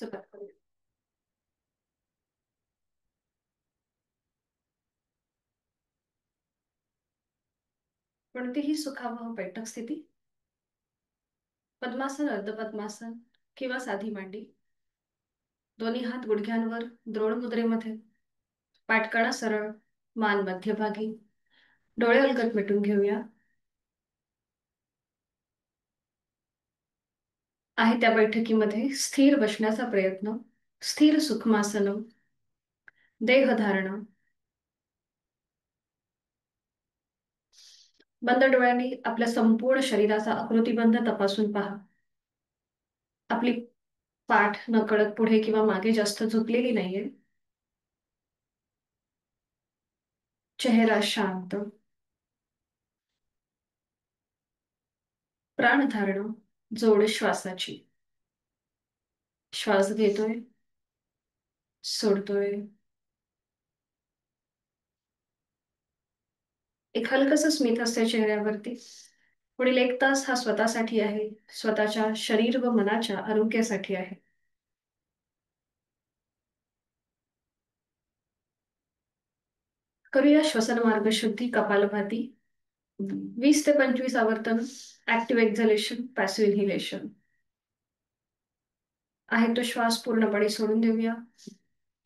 सुरुवात करूया. कोणतीही सुखावह बैठक स्थिती, पद्मासन, अर्धपद्मासन किंवा साधी मांडी. दोन्ही हात गुडघ्यांवर द्रोण मुद्रेमध्ये. पाठकणा सरळ, मान मध्यभागी. डोळे अलगद मिटून घेऊया. आहे त्या बैठकीमध्ये स्थिर बसण्याचा प्रयत्न, स्थिर सुखमासन, देहधारणा. बंद डोळ्यांनी आपल्या संपूर्ण शरीराचा आकृतिबंध तपासून पहा. आपली पाठ नकळत पुढे किंवा मागे जास्त झुकलेली नाहीये. चेहरा शांत. प्राणधारणा, जोड श्वासाची. श्वास घेतोय, सोडतोय. एक हलकस स्मित असते चेहऱ्यावरती. पुढील 1 तास हा स्वतःसाठी आहे, स्वतःच्या शरीर व मनाच्या आरोग्यासाठी आहे. करूया श्वसन मार्ग शुद्धी, कपालभाती. 20 ते 25 आवर्तन. Active exhalation, passive inhalation. आहे तो श्वास पूर्णपणे सोडून देऊया.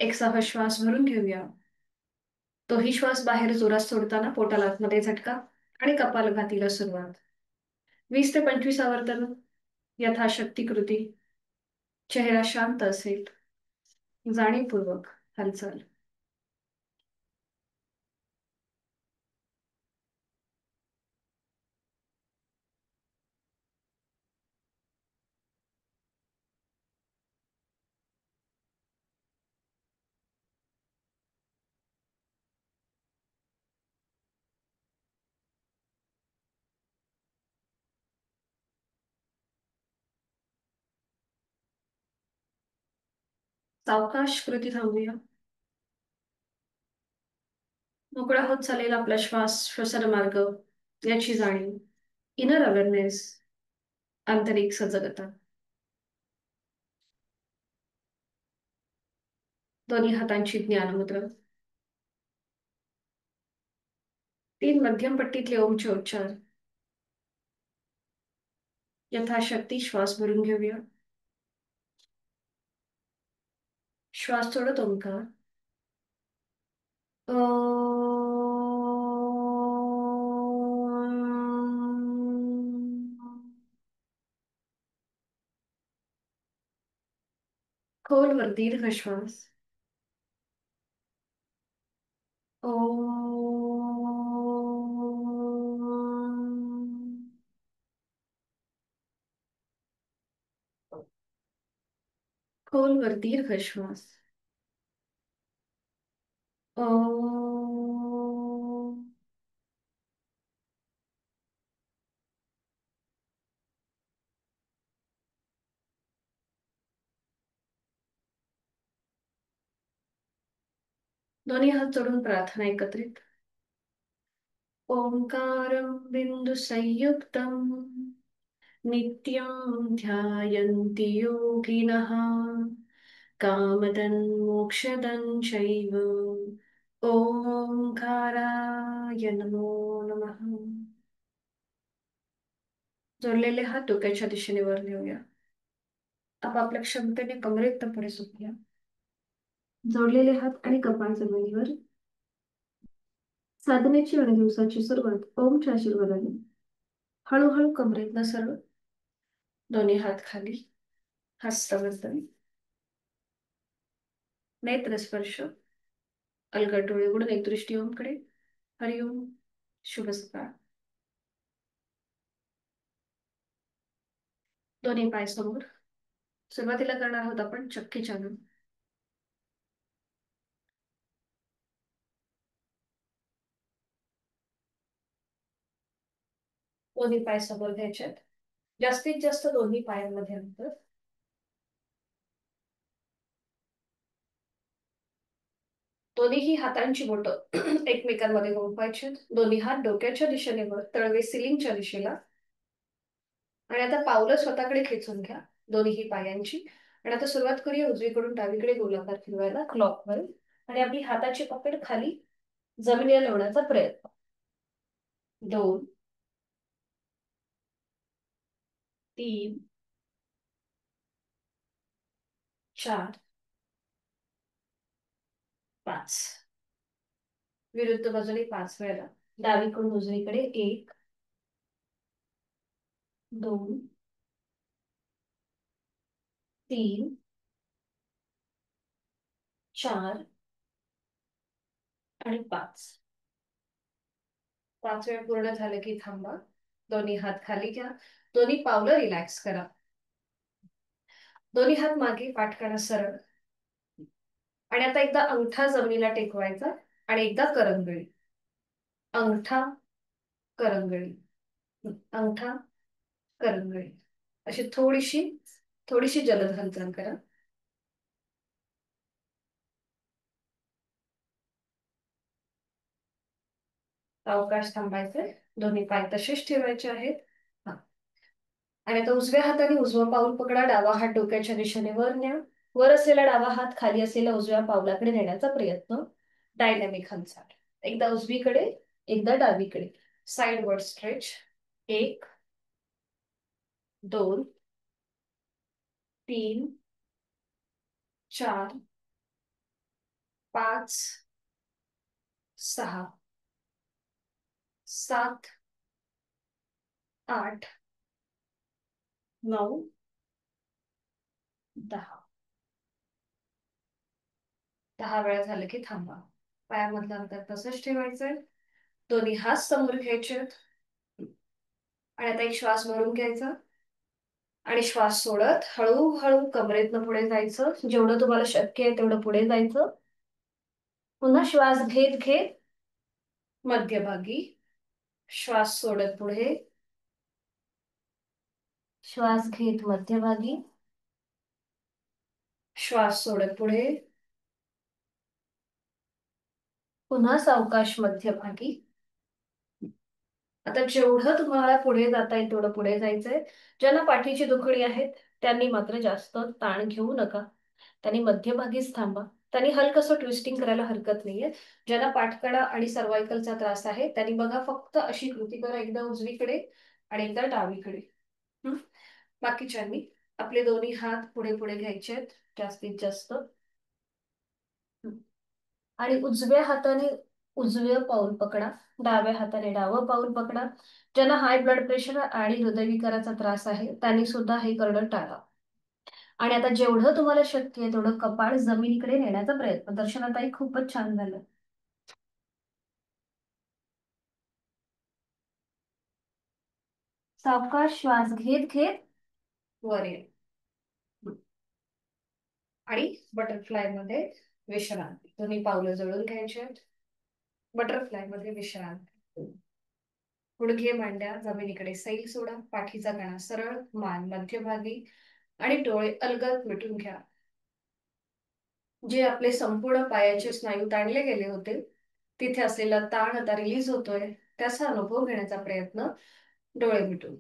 एक सहा श्वास भरून घेऊया. तोही श्वास बाहेर जोरात सोडताना पोटाला आतमध्ये झटका आणि कपालभातीला सुरुवात. 20 ते 25 आवर्तन. यथाशक्ती कृती. चेहरा शांत असेल. जाणीवपूर्वक हालचाल. सावकाश कृती थांबूया. मोकळा होत चालेला आपला श्वास, श्वसन मार्ग याची जाणीव. इनर अवेअरनेस, आंतरिक सजगता. दोन्ही हातांची ज्ञानमुद्रा. 3 मध्यम पट्टीतले ओमचे उच्चार. यथाशक्ती श्वास भरून घेऊया. श्वास सोडत ओंकार. खोलवर दीर्घ श्वास. खोलवर दीर्घ श्वास. दोन्ही हात जोडून प्रार्थना एकत्रित. ओंकारं बिंदु संयुक्तम नित्यं ध्यायन्ति योगिनः कामदं मोक्षदं चैव. ओंकाराय नमो नमः. जोडलेले हात डोक्याच्या दिशेने वर नेऊया. आपापल्या क्षमतेने कमरेत पुढे झोपूया. जोडलेले हात आणि कपाळ जमिनीवर. साधनेची आणि दिवसाची सुरुवात ओमच्या आशीर्वादाने. हळूहळू कमरेतनं सरळ. दोन्ही हात खाली. हस्तवर्धन. नेत्र स्पर्श. अलगद डोळे उघडून एक दृष्टी ओमकडे. हरिओम. शुभ सकाळ. दोन्ही पाय समोर. सुरुवातीला करणार आहोत आपण चक्की चालन. दोन्ही पाय समोर घ्यायच्यात. जास्तीत जास्त दोन्ही पायांमध्ये अंतर. दोन्हीही हातांची बोटं एकमेकांमध्ये गुंफवायची. दोन्ही हात डोक्याच्या दिशेने वर, तळवे सिलिंगच्या दिशेला. आणि आता पावलं स्वतःकडे खेचून घ्या दोन्हीही पायांची. आणि आता सुरुवात करूया उजवीकडून डावीकडे गोलाकार फिरवायला क्लॉकवाईज. आणि आपली हाताची पकड खाली जमिनीला लावण्याचा प्रयत्न. 2, 3, 4, 5. विरुद्ध बाजूने 5 वेळा. डावीकडून उजवीकडे 1, 2, 3, 4 आणि 5. 5 वेळ पूर्ण झालं की थांबा. दोन्ही हात खाली घ्या. दोन्ही पावलं रिलॅक्स करा. दोन्ही हात मागे, पाठ करा सरळ. आणि आता एकदा अंगठा जमिनीला टेकवायचा आणि एकदा करंगळी. अंगठा, करंगळी, अंगठा, करंगळी. अशी थोडीशी थोडीशी जलद हालचाल करा. अवकाश थांबायचे. दोन्ही पाय तसेच ठेवायचे आहेत. हा. आणि आता उजव्या हाताने उजवा पाऊल पकडा. डावा हात डोक्याच्या दिशेने वर न्या. वर असलेला डावा हात खाली असलेल्या उजव्या पावलाकडे नेण्याचा प्रयत्न. डायनॅमिक हालचाल. एकदा उजवीकडे, एकदा डावीकडे. Side word stretch. 1, 2, 3, 4, 5, 6, 7, 8, 9, 10. 10 वेळा झालं की थांबा. पायामधलं अंतर तसंच ठेवायचंय. दोन्ही हात समोर घ्यायचे. आणि आता एक श्वास भरून घ्यायचा. आणि श्वास सोडत हळूहळू कमरेतनं पुढे जायचं. जेवढं तुम्हाला शक्य आहे तेवढं पुढे जायचं. पुन्हा श्वास घेत घेत मध्यभागी. श्वास सोडत पुढे. श्वास घेत मध्यभागी. श्वास सोडत पुढे. पुन्हा सावकाश मध्यभागी. आता जेवढं तुम्हाला पुढे जाता येईल तेवढं पुढे जायचंय. ज्यांना पाठीची दुखणी आहेत त्यांनी मात्र जास्त ताण घेऊ नका. त्यांनी मध्यभागीच थांबा. त्यांनी हलकसं ट्विस्टिंग करायला हरकत नाहीये. ज्यांना पाठकडा आणि सर्वायकलचा त्रास आहे त्यांनी बघा फक्त अशी कृती करा. एकदा उजवीकडे आणि एकदा डावीकडे. हम्म. बाकीच्यांनी आपले दोन्ही हात पुढे पुढे घ्यायचे आहेत जास्तीत जास्त. आणि उजव्या हाताने उजवे पाऊल पकडा. डाव्या हाताने डावं पाऊल पकडा. ज्यांना हाय ब्लड प्रेशर आणि हृदयविकाराचा त्रास आहे त्यांनी सुद्धा हे करणं टाळा. आणि आता जेवढं तुम्हाला शक्य आहे तेवढं कपाळ जमिनीकडे नेण्याचा प्रयत्न. दर्शनाताई खूपच छान झालं. सावकाश श्वास घेत घेत वर ये. आणि बटरफ्लाय मध्ये विश्रांती. दोन्ही पावलं जळून घ्यायचे. बटरफ्लाय मध्ये विश्रांती. गुडघे मांड्या जमिनीकडे सैल सोडा. पाठीचा कणा सरळ, मान मध्यभागी आणि डोळे अलगद मिटून घ्या. जे आपले संपूर्ण पायाचे स्नायू ताणले गेले होते तिथे असलेला ताण आता रिलीज होतोय त्याचा अनुभव घेण्याचा प्रयत्न. डोळे मिटून.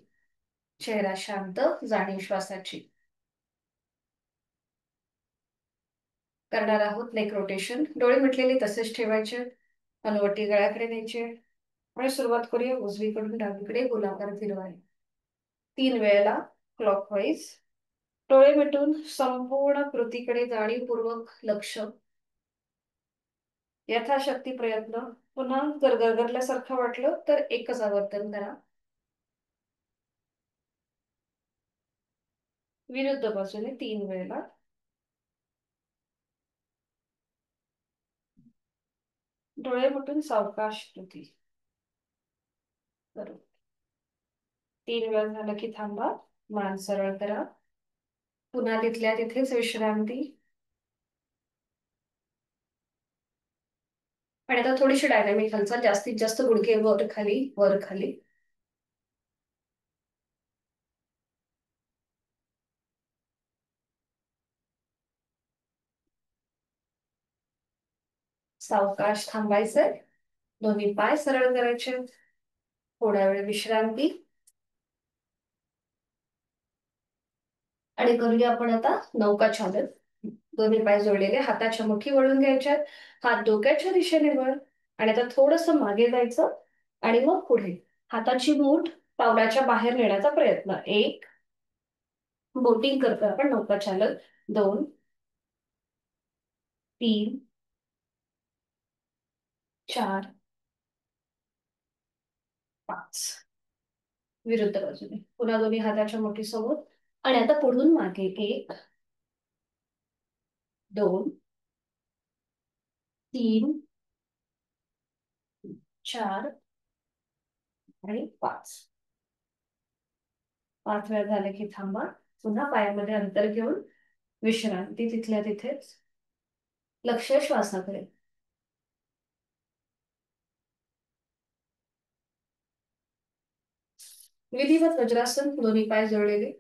चेहरा शांत, जाणीव श्वासाची. करणार आहोत नेक रोटेशन. डोळे मिटलेले तसेच ठेवायचे. हनुवटी गळ्याकडे न्यायचे. आणि सुरुवात करूया उजवीकडून डावीकडे गोलाकार फिरवाय. 3 वेळेला क्लॉकवाईज. डोळे मिटून संपूर्ण कृतीकडे जाणीवपूर्वक लक्ष. यथाशक्ती प्रयत्न. पुन्हा जर गरगरल्यासारखं वाटलं तर एकच आवर्तन करा. विरुद्ध बाजूने 3 वेळेला. डोळे मिटून सावकाश कृती. बरोबर. 3 वेळा झालं की थांबा. मान सरळ करा. पुन्हा तिथल्या तिथेच विश्रांती. आणि आता थोडीशी डायनॅमिक हालचाल. जास्तीत जास्त गुडघे वर खाली वर खाली. सावकाश थांबायचंय. दोन्ही पाय सरळ करायचे. थोड्या वेळ विश्रांती. आणि करूया आपण आता नौका चालन. दोन्ही पाय जोडलेले, हाताच्या मुठी वळून घ्यायच्यात. हात डोक्याच्या दिशेने वर. आणि आता थोडस मागे जायचं. आणि मग पुढे. हाताची मूठ पावलाच्या बाहेर नेण्याचा प्रयत्न. एक. बोटिंग करतोय आपण नौका चालक. दोन. तीन. चार. पाच. विरुद्ध बाजूने पुन्हा दोन्ही हाताच्या मुठी समोर. आणि आता पुढून मागे. एक. दोन. तीन. चार. आणि पाच. पाच वेळा झाले की थांबा. पुन्हा पायामध्ये अंतर घेऊन विश्रांती तिथल्या तिथेच. लक्ष श्वासाकडे. विधिवत वज्रासन, दोन्ही पाय जोडलेले.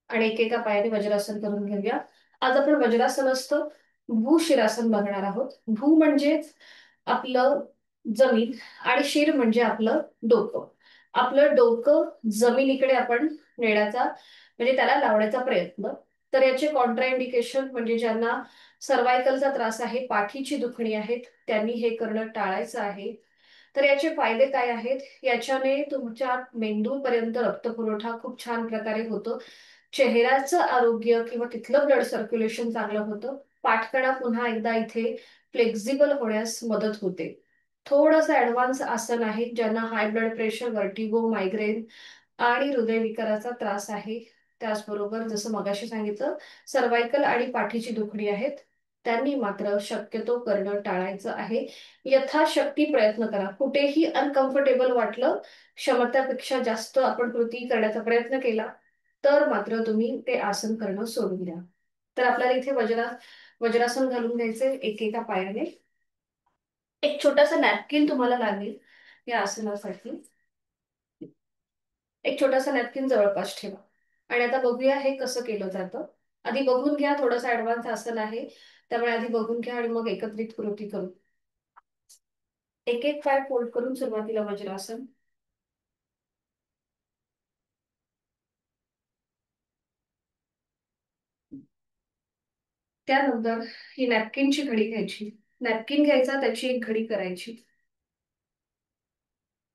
आणि एकेका पायाने वज्रासन करून घेऊया. आज आपण वज्रासनस्थ भूशिरासन बघणार आहोत. भू म्हणजेच आपलं जमीन. आणि शिर म्हणजे आपलं डोकं. आपलं डोकं जमिनीकडे आपण नेण्याचा म्हणजे त्याला लावण्याचा प्रयत्न. तर याचे कॉन्ट्राइंडिकेशन म्हणजे ज्यांना सर्वायकलचा त्रास आहे, पाठीची दुखणी आहेत, त्यांनी हे करणं टाळायचं आहे. तर याचे फायदे काय आहेत? याच्याने तुमच्या मेंदूपर्यंत रक्तपुरवठा खूप छान प्रकारे होतो. चेहऱ्याचं आरोग्य किंवा तिथलं ब्लड सर्क्युलेशन चांगलं होतं. पाठकडा पुन्हा एकदा इथे फ्लेक्झिबल होण्यास मदत होते. थोडंसं ऍडव्हान्स आसन आहे. ज्यांना high blood pressure, vertigo, migraine आणि हृदयविकाराचा त्रास आहे, त्याचबरोबर जसं मगाशी सांगितलं सर्वायकल आणि पाठीची दुखणी आहेत, त्यांनी मात्र शक्यतो करणं टाळायचं आहे. यथाशक्ती प्रयत्न करा. कुठेही अनकम्फर्टेबल वाटलं, क्षमतेपेक्षा जास्त आपण कृती करण्याचा प्रयत्न केला, तर मात्र तुम्ही ते आसन करणं सोडून द्या. तर आपल्याला इथे वज्रासन घालून घ्यायचे एकेका पायाने. एक छोटासा नॅपकिन तुम्हाला लागेल या आसनासाठी. एक छोटासा नॅपकिन जवळपास ठेवा. आणि आता बघूया हे कसं केलं जातं. आधी बघून घ्या, थोडंसं ऍडव्हान्स आसन आहे, त्यामुळे आधी बघून घ्या आणि मग एकत्रित कृती करू. एक एक पाय फोल्ड करून सुरुवातीला वज्रासन. त्यानंतर ही नॅपकिनची घडी घ्यायची. नॅपकिन घ्यायचा, त्याची एक घडी करायची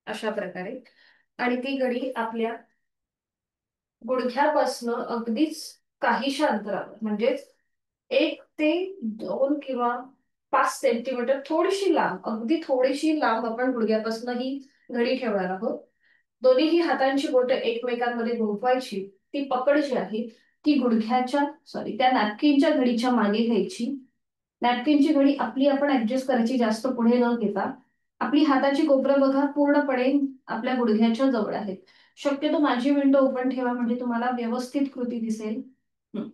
अशा प्रकारे. आणि ती घडी आपल्या गुडघ्यापासनं अगदीच काहीशा अंतरावर म्हणजेच 1 ते 2 किंवा 5 सेंटीमीटर थोडीशी लांब, अगदी थोडीशी लांब आपण गुडघ्यापासून ही घडी ठेवणार आहोत. दोन्हीही हातांची बोटं एकमेकांमध्ये गुंफवायची. ती पकड जी आहे ती त्या नॅपकिनच्या घडीच्या मागे घ्यायची. नॅपकिनची घडी आपली आपण ऍडजस्ट करायची, जास्त पुढे न घेता. आपली हाताची कोपरं बघा पूर्णपणे आपल्या गुडघ्याच्या जवळ आहेत. शक्यतो माझी विंडो ओपन ठेवा म्हणजे तुम्हाला व्यवस्थित कृती दिसेल. हं.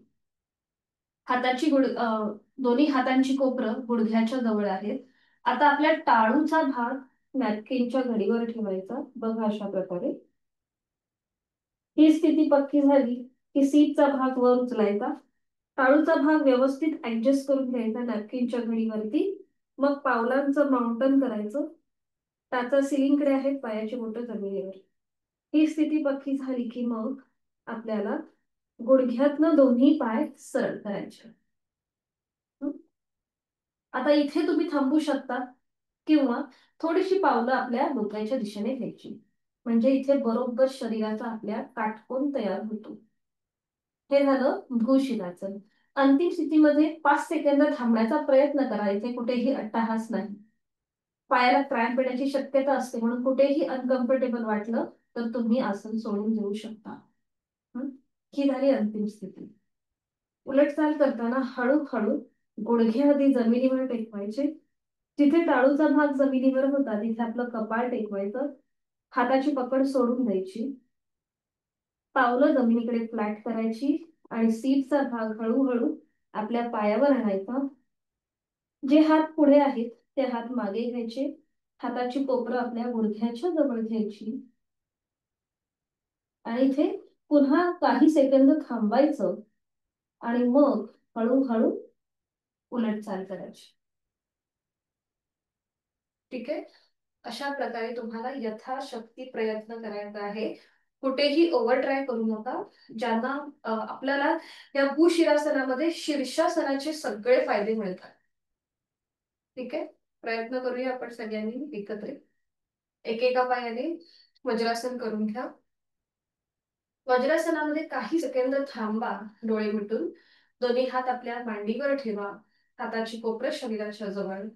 दोन्ही हातांची कोपरं गुडघ्याच्या जवळ आहेत. आता आपल्या टाळूचा भाग नॅपकिनच्या घडीवर ठेवायचा बघा अशा प्रकारे. ही स्थिती पक्की झाली की सीटचा भाग वर उचलायचा. टाळूचा भाग व्यवस्थित ऍडजस्ट करून घ्यायचा नॅपकिनच्या घडीवरती. मग पावलांचं माउंटन करायचं. टाचा सिलिंगकडे आहेत, पायाची बोटं जमिनीवर. ही स्थिती पक्की झाली की मग आपल्याला गुडघ्यातनं दोन्ही पाय सरळ करायचे. आता इथे तुम्ही थांबू शकता किंवा थोडीशी पावलं आपल्या डोक्याच्या दिशेने घ्यायची. म्हणजे इथे बरोबर शरीराचा आपल्या काटकोन तयार होतो. हे झालं भूशिरासन. अंतिम स्थितीमध्ये 5 सेकंद थांबण्याचा प्रयत्न करा. इथे कुठेही अट्टहास नाही. पायाला क्रॅम्प येण्याची शक्यता असते, म्हणून कुठेही अनकम्फर्टेबल वाटलं तर तुम्ही आसन सोडून देऊ शकता. ही झाली अंतिम स्थिती. उलटचाल करताना हळूहळू गुडघे आधी जमिनीवर टेकवायचे. जिथे टाळूचा भाग जमिनीवर होता तिथे आपलं कपाळ टेकवायचं. हाताची पकड सोडून द्यायची. पावलं जमिनीकडे फ्लॅट करायची. आणि सीटचा भाग हळूहळू आपल्या पायावर आणायचा. जे हात पुढे आहेत ते हात मागे घ्यायचे. हाताची कोपरं आपल्या गुडघ्याच्या जवळ घ्यायची. आणि इथे पुन्हा काही सेकंद थांबायचं. आणि मग हळूहळू उलटचाल करायची. ठीक आहे. अशा प्रकारे तुम्हाला यथाशक्ती प्रयत्न करायचा आहे. कुठेही ओव्हर ट्राय करू नका. ज्यांना आपल्याला या भूशिरासनामध्ये शीर्षासनाचे सगळे फायदे मिळतात. ठीक आहे, प्रयत्न करूया आपण सगळ्यांनी एकत्रित. एकेका पायाने वज्रासन करून घ्या. वज्रासनामध्ये काही सेकंद थांबा, डोळे मिटून. दोन्ही हात आपल्या मांडीवर ठेवा, हाताची कोपरं शरीराच्या जवळ.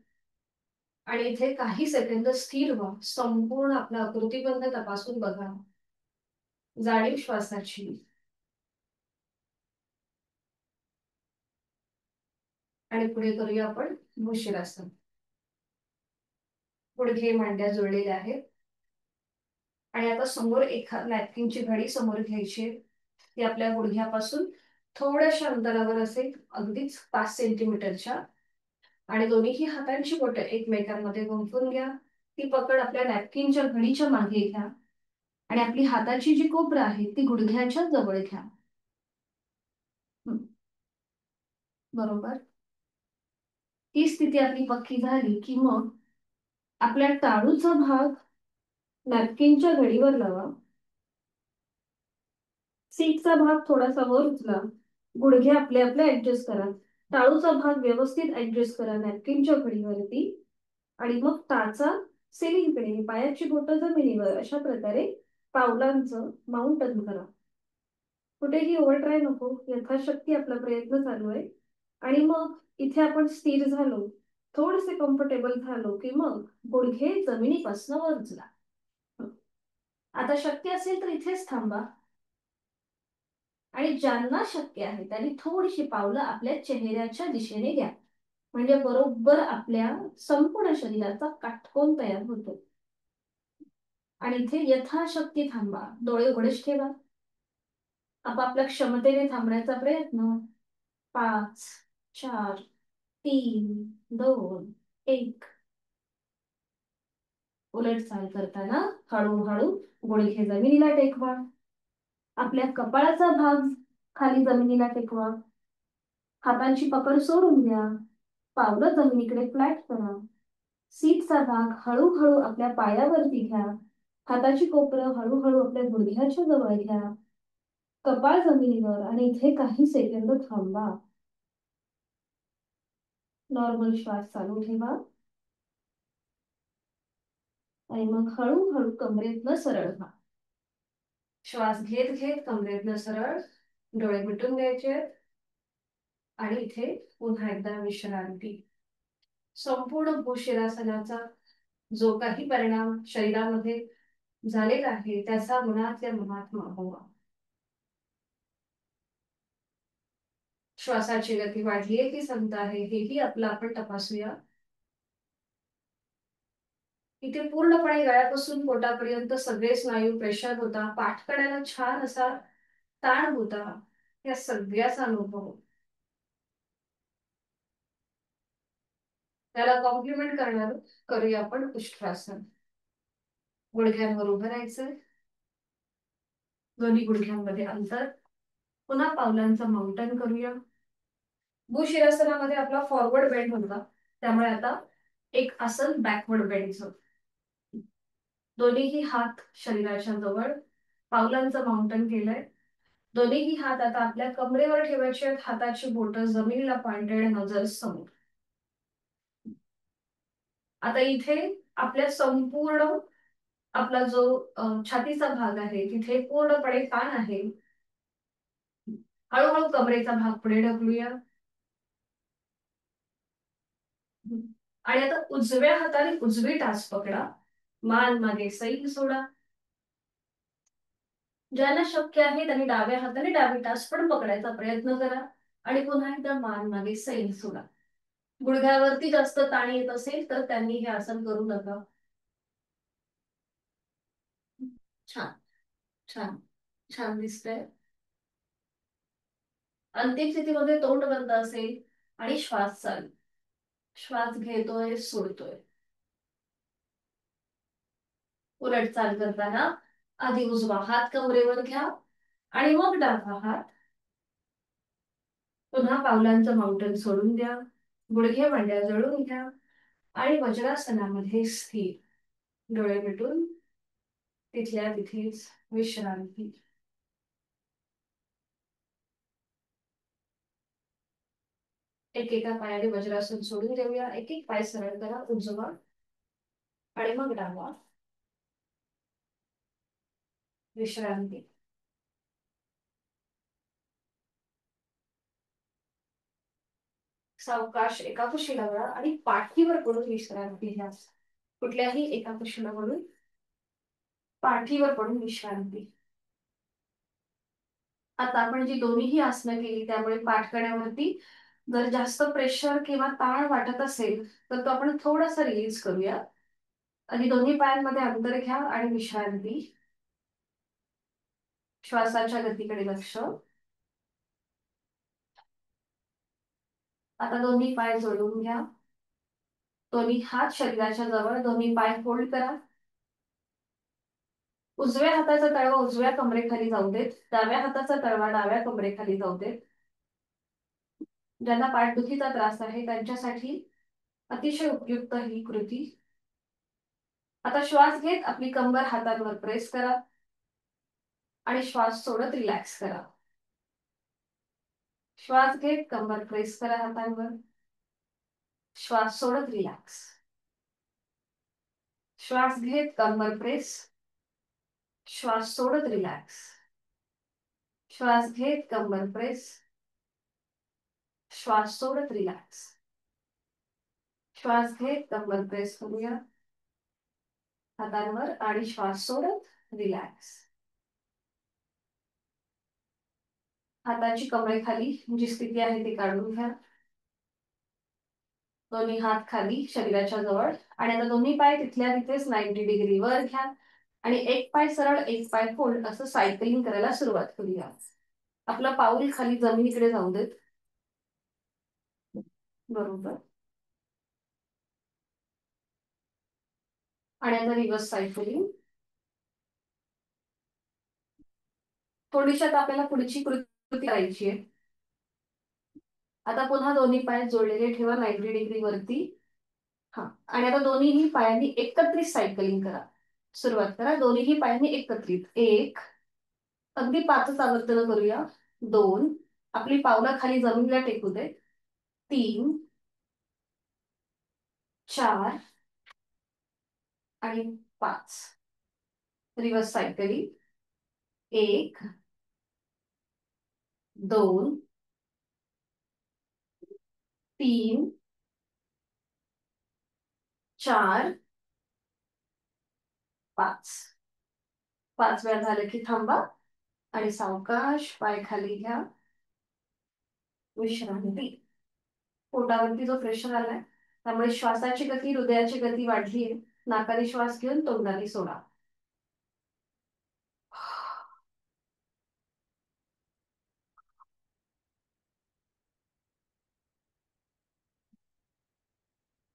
आणि इथे काही सेकंद स्थिर व्हा. संपूर्ण आपला आकृतीबंध तपासून बघा. जाणीव श्वासाची. आणि पुढे करूया आपण भूशिरासन. गुडघे मांड्या जुळलेल्या आहेत. आणि आता समोर एका नॅपकिनची घडी समोर घ्यायची. ती आपल्या गुडघ्यापासून थोड्याशा अंतरावर असेल, अगदीच 5 सेंटीमीटरच्या. आणि दोन्हीही हातांची बोटं एकमेकांमध्ये गुंफून घ्या. ती पकड आपल्या नॅपकिनच्या घडीच्या मागे घ्या. आणि आपली हाताची जी कोपरं आहे ती गुडघ्याच्या जवळ घ्या. बरोबर. ही स्थिती आपली पक्की झाली की मग आपल्या टाळूचा भाग नॅपकिनच्या घडीवर लावा. सीटचा भाग थोडासा वर उचला. गुडघे आपले आपले ऍडजस्ट करा. टाळूचा भाग व्यवस्थित ऍडजस्ट करा नॅपकिनच्या घडीवरती. आणि मग टाचा सिलिंगकडे, पायाची बोटं जमिनीवर, अशा प्रकारे पावलांचं माउंटन करा. कुठेही ओव्हरट्राय नको, यथाशक्ती आपला प्रयत्न चालू आहे. आणि मग इथे आपण स्थिर झालो, थोडेसे कम्फर्टेबल झालो की मग गुडघे जमिनीपासून वर उचला. आता शक्य असेल तर इथेच थांबा. आणि ज्यांना शक्य आहे त्यांनी थोडीशी पावलं आपल्या चेहऱ्याच्या दिशेने घ्या. म्हणजे बरोबर आपल्या संपूर्ण शरीराचा काटकोन तयार होतो. आणि इथे यथाशक्ती थांबा. डोळे उघडेच ठेवा. आपापल्या क्षमतेने थांबण्याचा प्रयत्न. 5, 4, 3, 2, 1. उलट चाल करताना हळूहळू गुडघे जमिनीला टेकवा. आपल्या कपाळाचा भाग खाली जमिनीला टेकवा. हातांची पकड सोडून द्या. पावलं जमिनीकडे फ्लॅट करा. सीटचा भाग हळूहळू आपल्या पायावरती घ्या. हाताची कोपरं हळूहळू आपल्या गुडघ्याच्या जवळ घ्या. कपाळ जमिनीवर. आणि इथे काही सेकंद थांबा. नॉर्मल श्वास चालू ठेवा. आणि मग हळूहळू कमरेतनं सरळ व्हा. श्वास घेत घेत कमरेतनं सरळ. डोळे मिटून द्यायचे. आणि इथे पुन्हा एकदा विश्रांती. संपूर्ण भूशिरासनाचा जो काही परिणाम शरीरामध्ये झालेला आहे त्याचा मनातल्या मनात मागोवा. श्वासाची गती वाढलीये की संत आहे हेही आपलं आपण तपासूया. इथे पूर्णपणे गळ्यापासून पोटापर्यंत सगळे स्नायू प्रेशर होता. पाठकड्याला छान असा ताण होता. या सगळ्याचा अनुभव. त्याला कॉम्प्लिमेंट करणार करूया आपण उष्ट्रासन. गुडघ्यांवर उभं राहायचंय. दोन्ही गुडघ्यांमध्ये अंतर. पुन्हा पावलांचं माउंटन करूया. भूशिरासनामध्ये आपला फॉरवर्ड बेंड होता, त्यामुळे आता एक आसन बॅकवर्ड बेंडचं. दोन्हीही हात शरीराच्या जवळ. पावलांचं माउंटन केलंय. दोन्हीही हात आता आपल्या कमरेवर ठेवायचे आहेत. हाताची बोटं जमिनीला पॉइंटेड, नजर समोर. आता इथे आपल्या संपूर्ण आपला जो छातीचा भाग आहे तिथे पूर्णपणे ताण आहे. हळूहळू कमरेचा भाग पुढे ढकलूया. आणि आता उजव्या हाताने उजवी टाच पकडा. मान मागे सैल सोडा. ज्यांना शक्य आहे त्यांनी डाव्या हाताने डावी टाच पण पकडायचा प्रयत्न करा. आणि पुन्हा एकदा मान मागे सैल सोडा. गुडघ्यावरती जास्त ताण येत असेल तर त्यांनी हे आसन करू नका. छान छान छान दिसतंय. अंतिम स्थितीमध्ये तोंड बंद असेल आणि श्वास चालू. श्वास घेतोय, सोडतोय. उलट चाल करताना आधी उजवा हात कमरेवर घ्या. आणि मग डावा हात. पुन्हा पावलांचं माउंटन सोडून द्या. गुडघे मांड्या जळून घ्या. आणि वज्रासनामध्ये स्थिर. डोळे मिटून तिथल्या तिथेच विश्रांती. एकेका पायाने वज्रासन सोडून देऊया. एक एक पाय सरळ करा, उजवा आणि मग डावा. विश्रांती. सावकाश एका कुशीला वळा आणि पाठीवर पडून विश्रांती घ्या. कुठल्याही एका कुशीला वळून पाठीवर पडून विश्रांती. आता आपण जी दोन्हीही आसनं केली त्यामुळे पाठकण्यावरती जर जास्त प्रेशर किंवा ताण वाटत असेल तर तो आपण थोडासा रिलीज करूया. आणि दोन्ही पायांमध्ये अंतर घ्या आणि विश्रांती. श्वासाच्या गतीकडे लक्ष. आता दोन्ही पाय जोडून घ्या. दोन्ही हात शरीराच्या जवळ, दोन्ही पाय फोल्ड करा. उजव्या हाताचा तळवा उजव्या कमरेखाली जाऊ देत. डाव्या हाताचा तळवा डाव्या कमरेखाली जाऊ देत. ज्यांना पाठदुखीचा त्रास आहे त्यांच्यासाठी अतिशय उपयुक्त ही कृती. आता श्वास घेत आपली कंबर हातांवर प्रेस करा आणि श्वास सोडत रिलॅक्स करा. श्वास घेत कंबर प्रेस करा हातांवर. श्वास सोडत रिलॅक्स. श्वास घेत कंबर प्रेस. श्वास सोडत रिलॅक्स. श्वास घेत कंबर प्रेस. श्वास सोडत रिलॅक्स. श्वास घेत कंबर प्रेस करूया हातांवर आणि श्वास सोडत रिलॅक्स. हाताची कमरेखाली जी स्थिती आहे ती काढून घ्या. दोन्ही हात खाली शरीराच्या जवळ आणि आता दोन्ही पाय तिथल्या तिथेच 90 डिग्री वर घ्या आणि एक पाय सरळ एक पाय फोल्ड असं सायकलिंग करायला सुरुवात करूया. आपलं पाऊल खाली जमिनीकडे जाऊ देत. बरोबर. आणि आता रिव्हर्स सायकलिंग. थोडीशात आपल्याला पुढची कृती करायची आहे. आता पुन्हा दोन्ही पाय जोडलेले ठेवा 90 डिग्री वरती. हा आणि आता दोन्हीही पायांनी एकत्रित सायकलिंग करा. सुरुवात करा दोन्हीही पायांनी एकत्रित. एक, अगदी 5च आवर्तन करूया. 2, आपली पावलं खाली जमिनीला टेकू दे. 3, 4 आणि 5. Reverse cycling. 1, 2, 3, 4, 5. 5 वेळा झालं की थांबा आणि सावकाश पाय खाली घ्या. विश्रांती. पोटावरती जो प्रेशर आलाय त्यामुळे श्वासाची गती, हृदयाची गती वाढलीये. नाकाने श्वास घेऊन तोंडाने सोडा.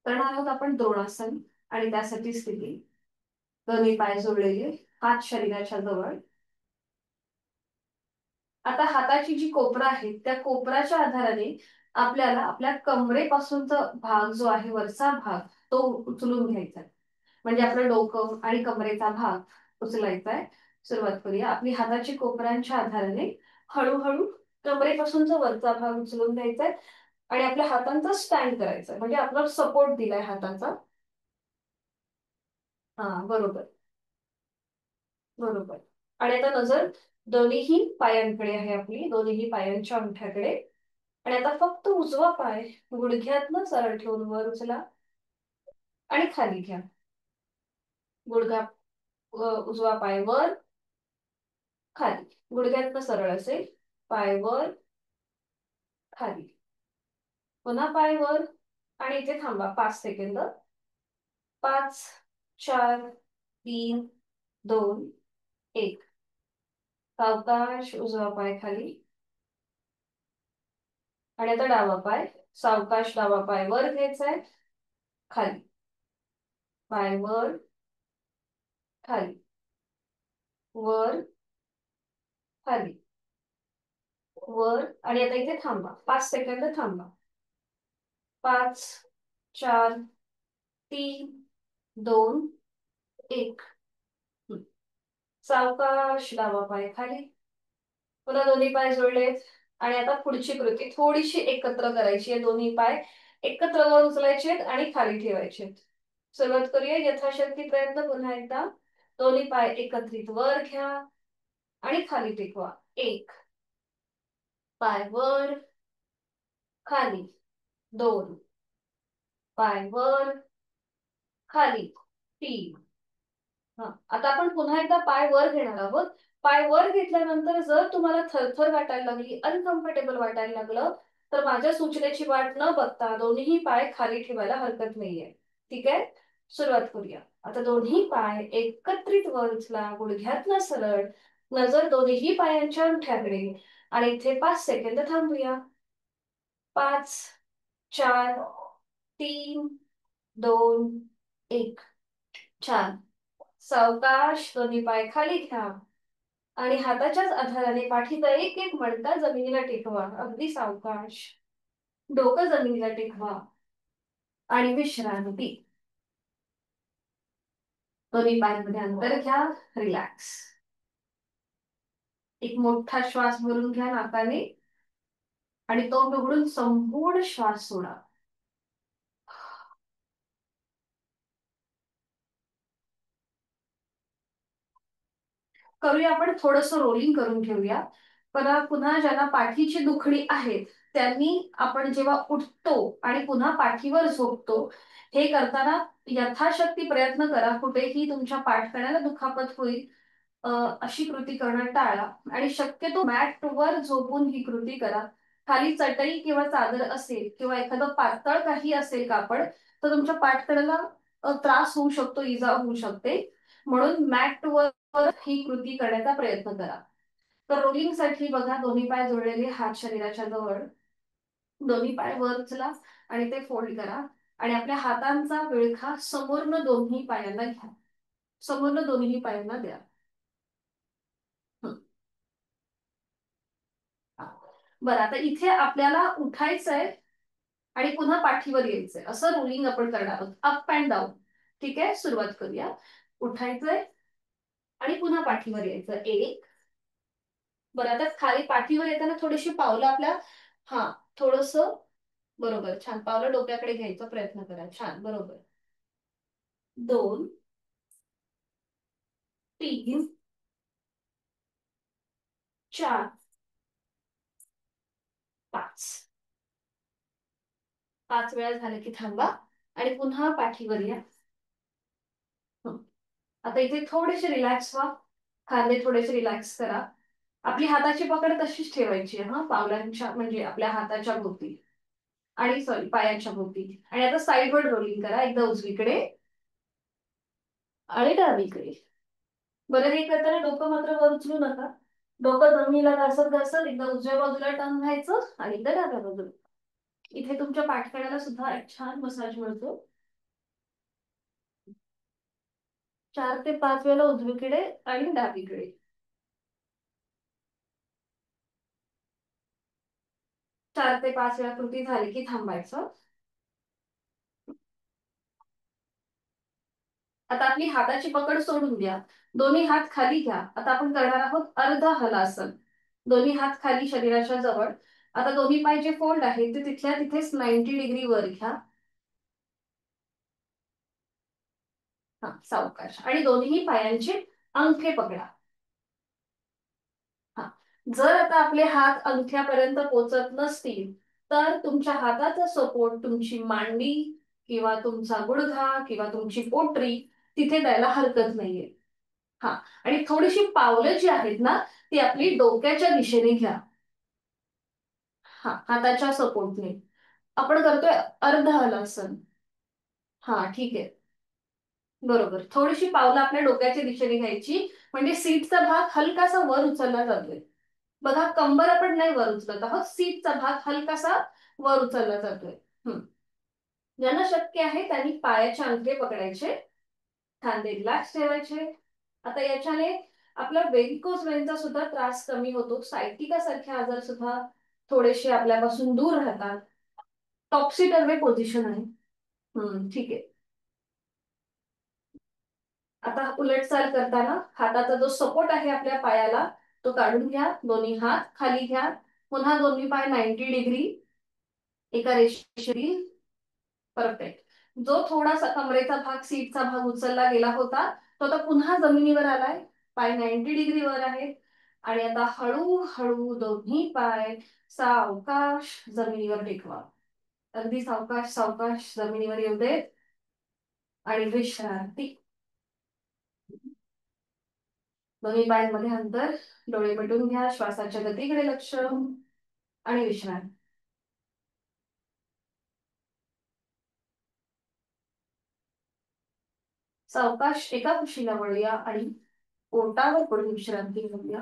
करणार आहोत आपण द्रोणासन आणि त्यासाठी स्थिती. दोन्ही पाय जोडलेले, हात शरीराच्या जवळ. आता हाताची जी कोपरा आहे त्या कोपराच्या आधाराने आपल्याला आपल्या कमरेपासूनचा भाग जो आहे वरचा भाग तो उचलून घ्यायचा आहे. म्हणजे आपलं डोकं आणि कमरेचा भाग उचलायचा आहे. सुरुवात करूया. आपली हाताची कोपऱ्यांच्या आधाराने हळूहळू कमरेपासूनचा वरचा भाग उचलून घ्यायचा आहे आणि आपल्या हातांचा स्टँड करायचा म्हणजे आपला सपोर्ट दिलाय हाताचा. हा बरोबर. बरोबर. आणि आता नजर दोन्हीही पायांकडे आहे आपली, दोन्हीही पायांच्या अंगठ्याकडे. आणि आता फक्त उजवा पाय गुडघ्यातनं सरळ ठेवून वर उचला आणि खाली घ्या. गुडघा उजवा पाय वर खाली. गुडघ्यातनं सरळ असेल. पाय वर खाली. पुन्हा पाय वर आणि इथे थांबा 5 सेकंद. 5, 4, 3, 2, 1. सावकाश उजवा पाय खाली. आणि आता डावा पाय. सावकाश डावा पाय वर घ्यायचाय. खाली. पाय वर खाली. वर खाली. वर आणि आता इथे थांबा 5 सेकंद थांबा. 5, 4, 3, 2, 1. सावकाश डावा पाय खाली. पुन्हा दोन्ही पाय जोडलेत. आणि आता पुढची कृती थोडीशी एकत्र करायची आहे. दोन्ही पाय एकत्र वर उचलायचे आणि खाली ठेवायचे. सुरुवात करूया. यथाशक्ती प्रयत्न पुन्हा एकदा. दोन्ही पाय एकत्रित वर घ्या आणि खाली टेकवा. एक पाय वर खाली. दोन पाय वर खाली. तीन. हा, आता आपण पुन्हा एकदा पाय वर घेणार आहोत. पाय वर घेतल्यानंतर जर तुम्हाला थरथर वाटायला लागली, अनकम्फर्टेबल वाटायला लागलं, तर माझ्या सूचनेची वाट न बघता दोन्ही पाय खाली ठेवायला हरकत नाहीये. ठीक आहे. सुरुवात करूया. आता दोन्ही पाय एकत्रित वर उचला, गुडघ्यातनं सरळ, नजर दोन्ही पायांच्या अंगठ्याकडे. आणि इथे 5 सेकंद थांबूया. 5, 4, 3, 2, 1. छान. सावकाश दोन्ही पाय खाली घ्या आणि हाताच्याच आधाराने पाठीचा एक एक मणका जमिनीला टेकवा. अगदी सावकाश. डोकं जमिनीला टेकवा आणि विश्रांती. दोन्ही पायांमध्ये अंतर घ्या. रिलॅक्स. एक मोठा श्वास भरून घ्या नाकाने आणि तोंड उघडून संपूर्ण श्वास सोडा. करूया आपण थोडस रोलिंग करून घेऊया. पण पुन्हा ज्यांना पाठीची दुखणी आहे त्यांनी आपण जेव्हा उठतो आणि पुन्हा पाठीवर झोपतो हे करताना यथाशक्ती प्रयत्न करा कुठेही तुमच्या पाठकण्याला दुखापत होईल अशी कृती करणं टाळा. आणि शक्यतो मॅट वर झोपून ही कृती करा. खाली चटई किंवा चादर असेल किंवा एखादं पातळ काही असेल कापड तर तुमच्या पाठकण्याला त्रास होऊ शकतो, इजा होऊ शकते. म्हणून मॅट वर ही कृती करण्याचा प्रयत्न करा. तर रोलिंग साठी बघा दोन्ही पाय जोडलेले, हात शरीराच्या जवळ. दोन्ही पाय वर उचला आणि ते फोल्ड करा. आणि आपल्या हातांचा विळखा समोरनं दोन्ही पायांना घ्या. समोरनं दोन्ही पायांना द्या. बरं, आता इथे आपल्याला उठायचंय आणि पुन्हा पाठीवर यायचंय. असं रोलिंग आपण करणार आहोत. Up and down. ठीक आहे. सुरुवात करूया. उठायचंय आणि पुन्हा पाठीवर यायचं. एक. बरं, आता खाली पाठीवर येताना थोडीशी पावलं आपल्या, हा, थोडस, बरोबर, छान. पावलं डोक्याकडे घ्यायचा प्रयत्न करा. छान, बरोबर. 2, 3, 4, 5. 5 वेळा झालं की थांबा आणि पुन्हा पाठीवर या. आता इथे थोडेसे रिलॅक्स व्हा. खांदे थोडेसे रिलॅक्स करा. आपली हाताची पकड तशीच ठेवायची आहे. हा, पावलांच्या म्हणजे आपल्या हाताच्या भोवती आणि सॉरी पायाच्या भोवती. आणि आता साईडवर रोलिंग करा. एकदा उजवीकडे आणि डावीकडे. बरं, हे करताना डोकं मात्र वर उचलू नका. डोकं जमिनीला घासत घासत एकदा उजव्या बाजूला टर्न व्हायचं आणि एकदा डाव्या बाजूला. इथे तुमच्या पाठकण्याला सुद्धा एक छान मसाज मिळतो. 4 ते 5 वेळेला उजवीकडे आणि डावीकडे. 4 ते 5 वेळा कृती झाली की थांबायचं. आता आपली हाताची पकड सोडून द्या. दोन्ही हात खाली घ्या. आता आपण करणार आहोत अर्ध हलासन. दोन्ही हात खाली शरीराच्या जवळ. आता दोन्ही पाय जे फोल्ड आहेत ते तिथल्या तिथेच 90 डिग्री वर घ्या. हा, सावकाश. आणि दोन्ही पायांचे अंगठे पकडा. हा, जर आता आपले हात अंगठ्यापर्यंत पोचत नसतील तर तुमच्या हाताचा सपोर्ट तुमची मांडी किंवा तुमचा गुडघा किंवा तुमची पोटरी तिथे द्यायला हरकत नाहीये. हा, आणि थोडीशी पावलं जी आहेत ना ती आपली डोक्याच्या दिशेने घ्या. हा, हाताच्या सपोर्टने आपण करतोय अर्ध हलासन. हा, ठीक आहे. बरोबर. थोडीशी पावलं आपल्या डोक्याच्या दिशेने घ्यायची म्हणजे सीटचा भाग हलकासा वर उचलला जातोय. बघा, कंबर आपण नाही वर उचलत आहोत. सीटचा भाग हलकासा वर उचलला जातोय. ज्यांना शक्य आहे त्यांनी पायाचे अंगठे पकडायचे. खांदे रिलॅक्स ठेवायचे. आता याच्याने आपला व्हेरिकोज वेनचा सुद्धा त्रास कमी होतो. सायटिका सारखे आजार सुद्धा थोडेसे आपल्यापासून दूर राहतात. टॉप्सी टर्वे पोझिशन आहे. ठीक आहे. आता उलटचाल करताना हाताचा जो सपोर्ट आहे आपल्या पायाला तो काढून घ्या, दोन्ही हात खाली घ्या, पुन्हा दोन्ही पाय 90 डिग्री एका रेषेशी. परफेक्ट. जो थोडासा कमरेचा भाग सीटचा भाग उचलला गेला होता तो आता पुन्हा जमिनीवर आलाय. पाय 90 डिग्री वर आहेत. आणि आता हळूहळू दोन्ही पाय सावकाश जमिनीवर टेकवा. अगदी सावकाश सावकाश जमिनीवर येऊ देत. आणि विश्रांती. दोन्ही पायांमध्ये अंतर. डोळे मिटून घ्या, श्वासाच्या गतीकडे लक्ष. आणि विश्रांती. सावकाश एका कुशीला वळूया आणि पोटावर पडून विश्रांती घेऊया.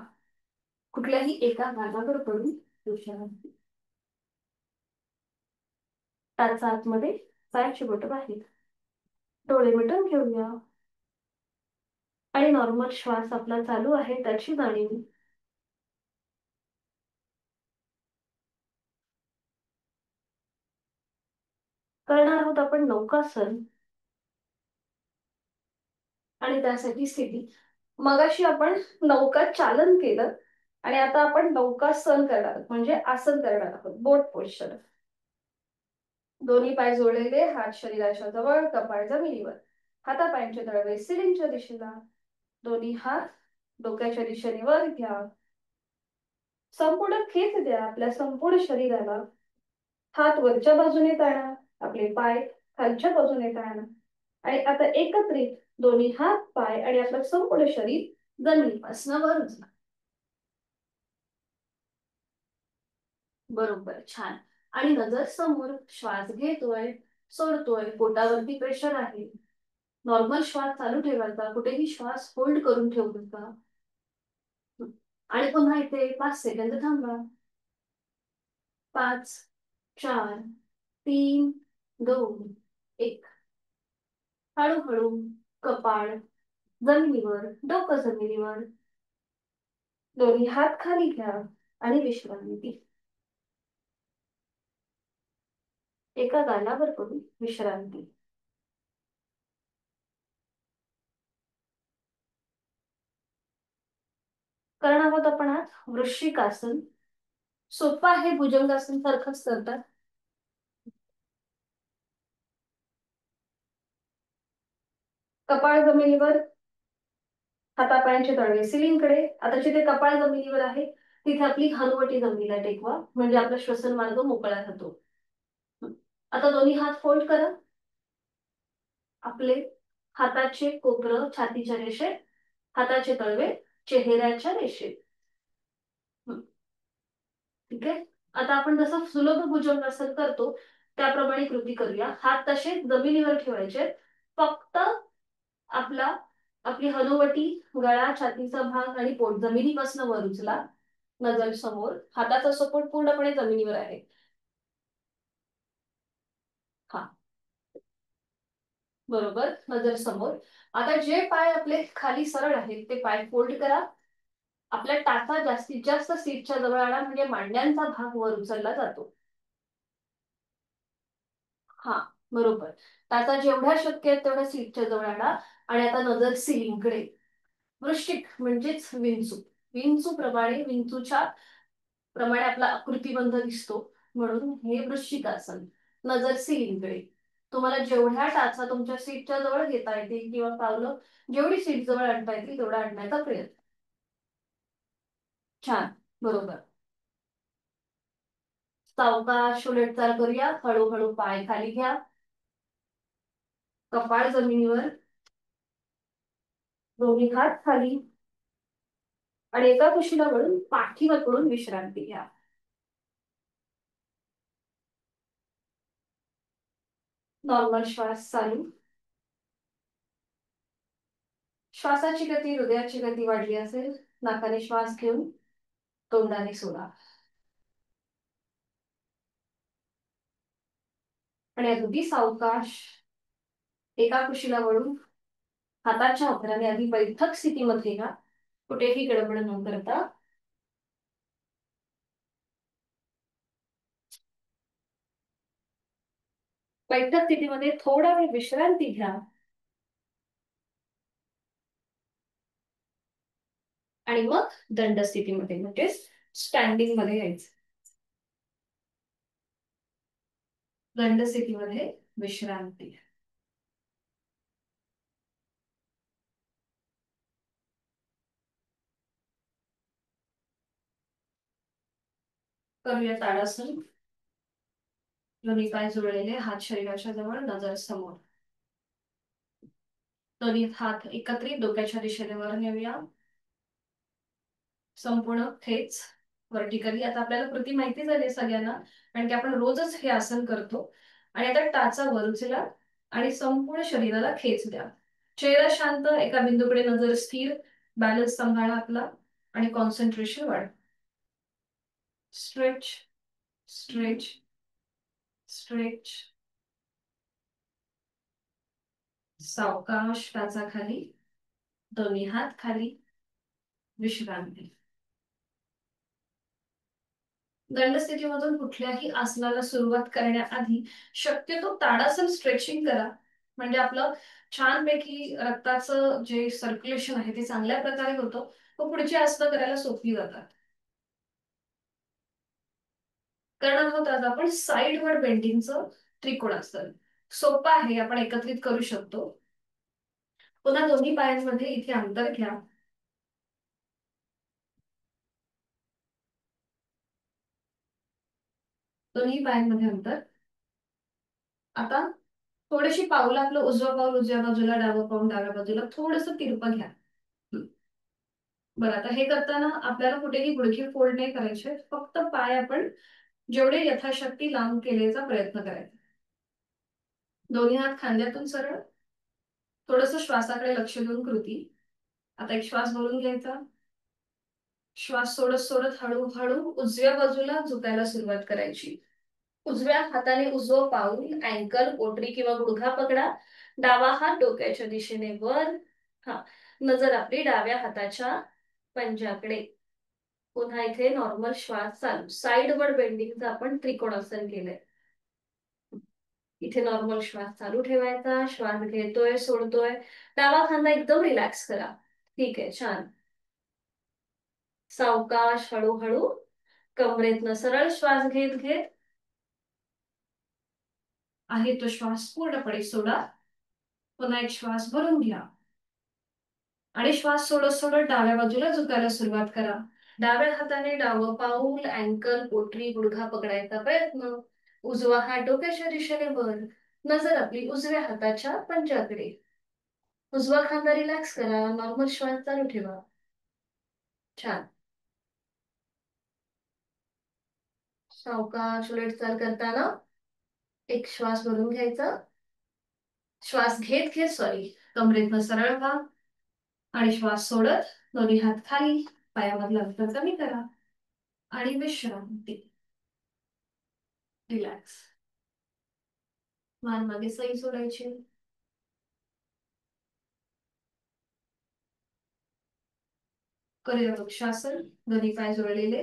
कुठल्याही एका भागावर पडून विश्रांती. टाचा आतमध्ये, पायाची बोट बाहेर. डोळे मिटून घेऊया. आणि नॉर्मल श्वास आपला चालू आहे त्याची जाणीव. करणार आहोत आपण नौकासन. आणि त्यासाठी स्थिती. मगाशी आपण नौका चालन केलं आणि आता आपण नौकासन करणार आहोत म्हणजे आसन करणार आहोत, बोट पोश्चर. दोन्ही पाय जोडलेले, हात शरीराच्या जवळ, कपाळ जमिनीवर. हातापायांचे तळवे सिलिंगच्या दिशेला. दोन्ही हात डोक्याच्या दिशेने वर घ्या. संपूर्ण खेच द्या आपल्या संपूर्ण शरीराला. हात वरच्या बाजूने ताणा, आपले पाय खालच्या बाजूने ताणा. आणि आता एकत्रित दोन्ही हात पाय आणि आपलं संपूर्ण शरीर जमिनीपासून वर उचला. बरोबर, छान. आणि नजर समोर. श्वास घेतोय, सोडतोय, पोटावरती प्रेशर आहे. नॉर्मल श्वास चालू ठेवायचा, कुठेही श्वास होल्ड करून ठेवू नका. आणि पुन्हा इथे 5 सेकंद थांबा. 5, 4, 3, 2, 1. हळूहळू कपाळ जमिनीवर, डोकं जमिनीवर. दोन्ही हात खाली घ्या आणि विश्रांती. एका गालावर पडून विश्रांती. करणार आहोत आपण आज वृश्चिकासन. सोपं आहे, भुजंगासन सारखंच करतात. कपाळ जमिनीवर, हातापायांचे तळवे सिलिंगकडे. आता जिथे कपाळ जमिनीवर आहे तिथे आपली हनुवटी जमिनीला टेकवा म्हणजे आपला श्वसन मार्ग मोकळा राहतो. आता दोन्ही हात फोल्ड करा. आपले हाताचे कोपरं छातीच्या रेषेत, हाताचे तळवे चेहऱ्याच्या रेषेत. ठीक आहे. आता आपण जसं सुलभ भुजंगासन करतो त्याप्रमाणे कृती करूया. हात तसे जमिनीवर ठेवायचे. फक्त आपला आपली हनुवटी, गळा, छातीचा भाग आणि पोट जमिनीपासून वर उचला. नजर समोर, हाताचा सपोर्ट पूर्णपणे जमिनीवर आहे. हा, बरोबर, नजर समोर. आता जे पाय आपले खाली सरळ आहेत ते पाय फोल्ड करा. आपल्या टाचा जास्तीत जास्त सीटच्या जवळ आणा म्हणजे मांड्यांचा भाग वर उचलला जातो. हा, बरोबर. टाचा जेवढ्या शक्य आहे तेवढ्या सीटच्या जवळ आणा. आणि आता नजर सिलिंगकडे. वृश्चिक म्हणजेच विंचू. विंचू प्रमाणे, विंचूच्या प्रमाणे आपला आकृतिबंध दिसतो म्हणून हे वृश्चिकासन. नजर सिलिंगकडे. तुम्हाला जेवढ्या टाचा तुमच्या सीटच्या जवळ घेता येतील किंवा पावलं जेवढी सीट जवळ आणता येतील तेवढा आणण्याचा प्रयत्न. छान, बरोबर. सावकाश उलटचाल करूया. हळूहळू पाय खाली घ्या, कपाळ जमिनीवर, दोन्ही हात खाली. आणि एका कुशीला वळून पाठीवर पडून विश्रांती घ्या. नॉर्मल श्वास चालू. श्वासाची गती, हृदयाची गती वाढली असेल नाकाने श्वास घेऊन तोंडाने सोडा. आणि अगदी सावकाश एका कुशीला वळून हाताच्या अभ्राने आधी बैठक स्थितीमध्ये या. कुठेही गडबड न करता. बैठक स्थितीमध्ये थोडा वेळ विश्रांती घ्या. आणि मग दंड स्थितीमध्ये म्हणजे स्टँडिंग मध्ये यायचं. दंड स्थितीमध्ये विश्रांती. करूया ताडासन. दोन्ही पाय जुळलेले, हात शरीराच्या जवळ, नजर समोर. दोन्ही हात एकत्रित डोक्याच्या दिशेने वर नेऊया. संपूर्ण खेच व्हर्टिकली. आता आपल्याला कृती माहिती झाली सगळ्यांना, कारण की आपण रोजच हे आसन करतो. आणि आता टाचा वर उचला आणि संपूर्ण शरीराला खेच द्या. चेहरा शांत, एका बिंदूकडे नजर स्थिर, बॅलन्स सांभाळा आपला आणि कॉन्सन्ट्रेशन वाढ. Stretch, stretch, stretch. सावकाश टाचा खाली, दोन्ही हात खाली, विश्रांती. दंडस्थितीमधून कुठल्याही आसनाला सुरुवात करण्याआधी शक्यतो ताडासन स्ट्रेचिंग करा. म्हणजे आपलं छानपैकी रक्ताचं जे सर्क्युलेशन आहे ते चांगल्या प्रकारे होतं, व पुढची आसनं करायला सोपी जातात. करणार आहोत आज आपण साईडवर बेंडिंगचं त्रिकोणासन. सोपं आहे, आपण एकत्रित करू शकतो. पुन्हा दोन्ही पायांमध्ये इथे अंतर घ्या. दोन्ही पायांमध्ये अंतर. आता थोडीशी पाऊल, आपलं उजवं पाऊल उजव्या बाजूला, डावं पाऊल डाव्या बाजूला, थोडस तिरपं घ्या. बरं, आता हे करताना आपल्याला कुठेही गुडघे फोल्ड नाही करायचे, फक्त पाय आपण जेवढे यथाशक्ती लांब केल्याचा प्रयत्न करायचा. दोन्ही हात खांद्यातून सरळ. थोडस श्वासाकडे लक्ष देऊन कृती. आता एक श्वास भरून घ्यायचा. श्वास सोडत सोडत हळूहळू उजव्या बाजूला झुकायला सुरुवात करायची. उजव्या हाताने उजवं पाऊल, अँकल, पोटरी किंवा गुडघा पकडा. डावा हात डोक्याच्या दिशेने वर. हा, नजर आपली डाव्या हाताच्या पंजाकडे. पुन्हा इथे नॉर्मल श्वास चालू. साइडवर बेंडिंगचं आपण त्रिकोणासन केलंय. इथे नॉर्मल श्वास चालू ठेवायचा. श्वास घेतोय, सोडतोय. डावा खांदा एकदम रिलॅक्स करा. ठीक आहे, छान. सावकाश हळूहळू कमरेतनं सरळ श्वास घेत घेत आहे तो श्वास पूर्णपणे सोडा. पुन्हा एक श्वास भरून घ्या आणि श्वास सोडत सोडत डाव्या बाजूला झुकायला सुरुवात करा. डाव्या हाताने डावं पाऊल, अँकल, पोटरी, गुडघा पकडायचा प्रयत्न. उजवा हात डोक्याच्या दिशेने वर. नजर आपली उजव्या हाताच्या पंजाकडे. उजवा खांदा रिलॅक्स करा. नॉर्मल श्वास चालू ठेवा. छान. सावकाश उलट चाल करताना एक श्वास भरून घ्यायचा. श्वास घेत घेत कमरेतनं सरळ व्हा आणि श्वास सोडत दोन्ही हात खाली, पायामधलं अंतर कमी करा आणि विश्रांती. रिलॅक्स. मान मागे सई सोडायची. करूया वृक्षासन. दोन्ही पाय जोडलेले,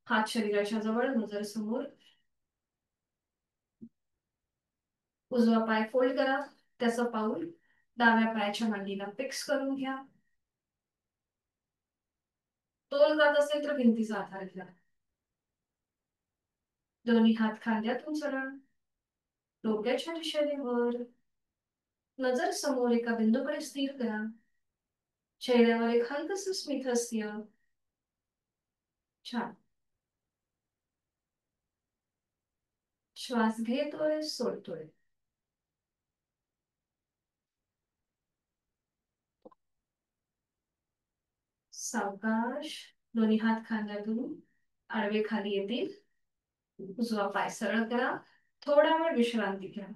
हात शरीराच्या जवळ, नजर समोर. उजवा पाय फोल्ड करा. त्याचं पाऊल डाव्या पायाच्या मांडीला फिक्स करून घ्या. तोल जात असेल तर भिंतीचा आधार घ्या. दोन्ही हात खांद्यातून सरळ, डोक्याच्या दिशेने वर. नजर समोर एका बिंदूकडे स्थिर करा. चेहऱ्यावर एक हलकस स्मित हास्य. छान. श्वास घेतोय, सोडतोय. सावकाश दोन्ही हात खांद्यातून आडवे खाली येतील. उजवा पाय सरळ करा. थोडा वेळ विश्रांती घ्या.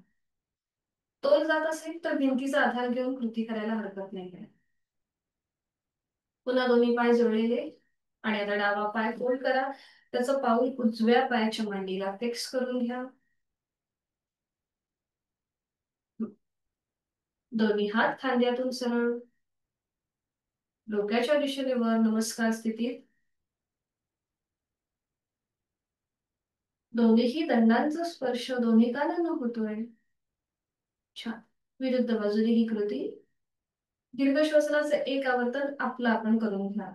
तोल जात असेल तर भिंतीचा आधार घेऊन कृती करायला हरकत नाही. पुन्हा दोन्ही पाय जोडलेले आणि आता डावा पाय फोल्ड करा. त्याचं पाऊल उजव्या पायाच्या मांडीला फिक्स करून घ्या. दोन्ही हात खांद्यातून सरळ, डोक्याच्या दिशेने वर, नमस्कार स्थितीत. दोन्हीही दंडांचा स्पर्श दोन्ही कानांना होतोय. छान. विरुद्ध बाजूने ही कृती. दीर्घ श्वसनाचे एक आवर्तन आपलं आपण करून घ्या.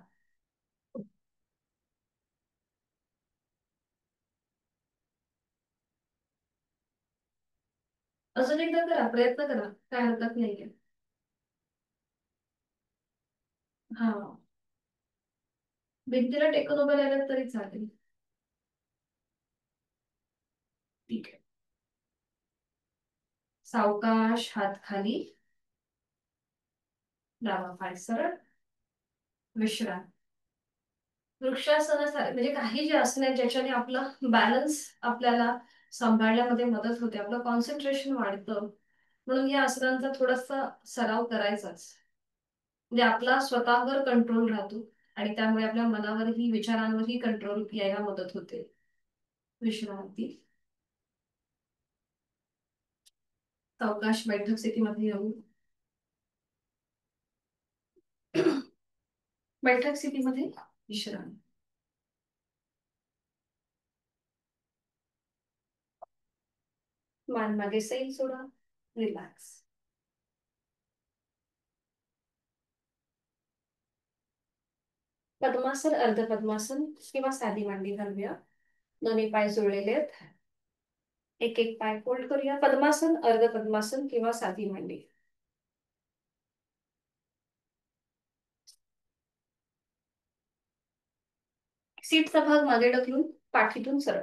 अजून एकदा करा, प्रयत्न करा, काय हरकत नाहीये. हा, भिंतीला टेकून उभं राहिलं तरी चालेल. ठीक आहे. सावकाश हात खाली, डावा पाय सरळ, विश्रांती. वृक्षासनासारखे म्हणजे काही जे आसन आहेत ज्याच्याने आपला बॅलन्स आपल्याला सांभाळण्यामध्ये मदत होते, आपलं कॉन्सन्ट्रेशन वाढतं. म्हणून या आसनांचा थोडासा सराव करायचाच, म्हणजे आपला स्वतःवर कंट्रोल राहतो आणि त्यामुळे आपल्या मनावरही विचारांवरही कंट्रोल यायला मदत होते. विश्रांती. सावकाश बैठक स्थितीमध्ये येऊ. बैठक स्थितीमध्ये विश्रांती. मान मागे सैल सोडा, रिलॅक्स. पद्मासन, अर्ध पद्मासन किंवा साधी मांडी घालूया. दोन्ही पाय जुळलेले आहेत. एक एक पाय फोल्ड करूया. पद्मासन, अर्ध पद्मासन किंवा साधी मांडी. सीटचा भाग मागे ढकलून पाठीतून सरळ.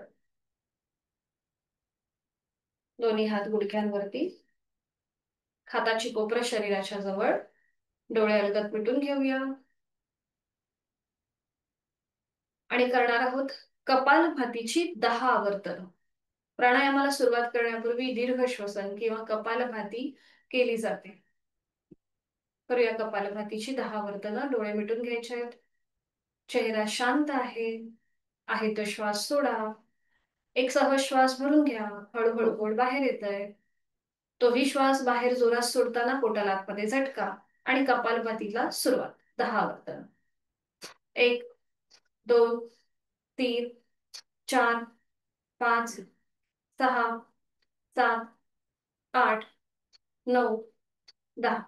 दोन्ही हात गुडघ्यांवरती. हाताची कोपरं शरीराच्या जवळ. डोळे अलगद मिटून घेऊया आणि करणार आहोत कपालभातीची 10 आवर्तन. प्राणायामाला सुरुवात करण्यापूर्वी दीर्घ श्वसन किंवा कपालभाती केली जाते. करूया कपालभातीची 10 आवर्तन. डोळे मिटून घ्यायचे आहेत. चेहरा शांत आहे. आहे तो श्वास सोडा. एक सहज श्वास भरून घ्या. हळूहळू पोट बाहेर येतंय. तोही श्वास बाहेर जोरात सोडताना पोटाला आतमध्ये झटका आणि कपालभातीला सुरुवात. 10 वर्तन. 1, 2, 3, 4, 5, 6, 7, 8, 9, 10.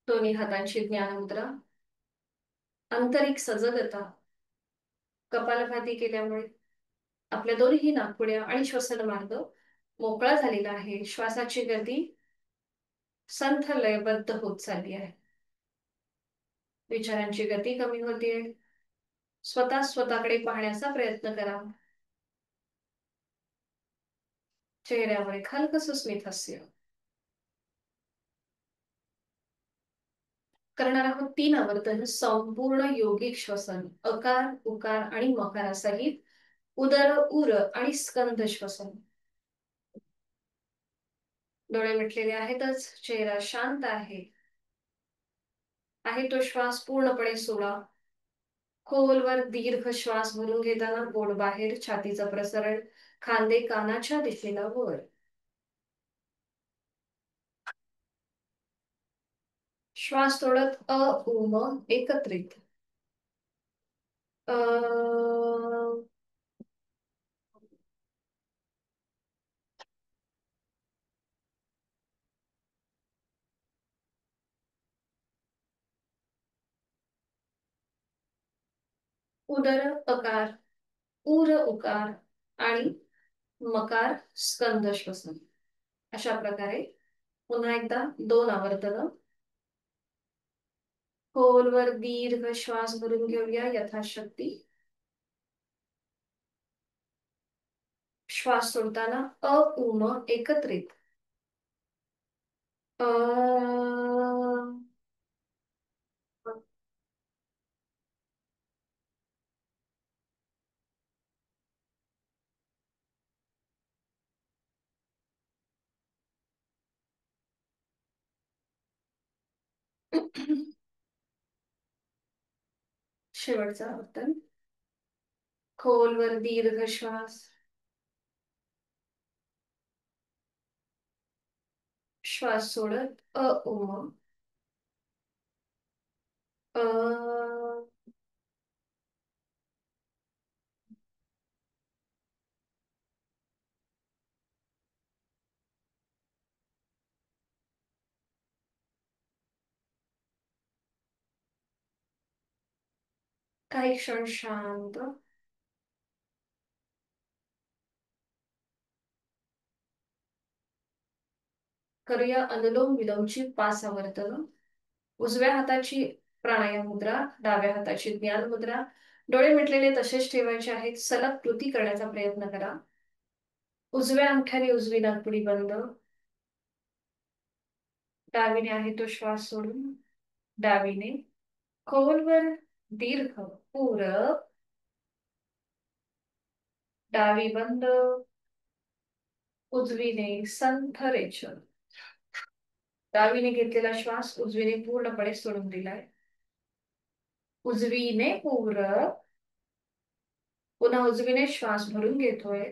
दोन्ही हातांची ज्ञानमुद्रा. आंतरिक सजगता. कपालभाती केल्यामुळे आपल्या दोन्ही नाकपुड्या आणि श्वसन मार्ग मोकळा झालेला आहे. श्वासाची गती संथ लयबद्ध होत चालली आहे. विचारांची गती कमी होतीये. स्वतः स्वतःकडे पाहण्याचा प्रयत्न करा. चेहऱ्यावर एक हलकसं स्मित हास्य. करणार आहोत 3 आवर्तन संपूर्ण योगिक श्वसन. अकार, उकार आणि मकारासहित उदर, उर आणि स्कंद श्वसन. डोळे मिटलेले आहेतच. चेहरा शांत आहे. आहे तो श्वास पूर्णपणे सोडा. खोलवर दीर्घ श्वास भरून घेताना पोट बाहेर, छातीचं प्रसरण, खांदे कानाच्या दिशेला वर. श्वास सोडत अ उ म एकत्रित. अ उदर अकार, उर उकार आणि मकार स्कंद श्वसन. अशा प्रकारे पुन्हा एकदा 2 आवर्तन. खोलवर दीर्घ श्वास भरून घेऊया यथाशक्ती. श्वास सोडताना अ उ म एकत्रित. अ शेवटचा आवर्तन. खोलवर दीर्घ श्वास. श्वास सोडत अ उ म. अ काही क्षण शांत. करूया अनुलोम विलोमची 5 आवर्तन. उजव्या हाताची प्राणायाम मुद्रा, डाव्या हाताची ज्ञान मुद्रा. डोळे मिटलेले तसेच ठेवायचे आहेत. सलग कृती करण्याचा प्रयत्न करा. उजव्या अंगठ्याने उजवी नाकपुडी बंद. डावीने आहे तो श्वास सोडून. डावीने खोलवर दीर्घ पूरक. डावी बंद. उजवीने संथ रेचन. डावीने घेतलेला श्वास उजवीने पूर्णपणे सोडून दिलाय. उजवीने पूरक. पुन्हा उजवीने श्वास भरून घेतोय.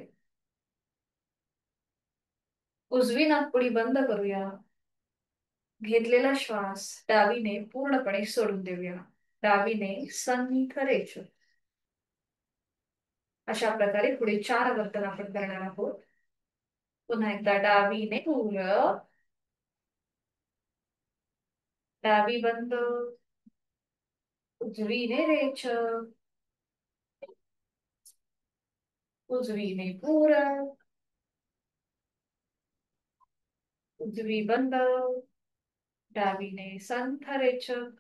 उजवी नाकपुडी बंद करूया. घेतलेला श्वास डावीने पूर्णपणे सोडून देऊया. डावीने संथ रेचन. अशा प्रकारे पुढे 4 वर्तन आपण करणार आहोत. पुन्हा एकदा डावीने पूरक. डावी बंद. उजवीने रेचक. उजवीने पूरक. उजवी बंद. डावीने संथ रेचक.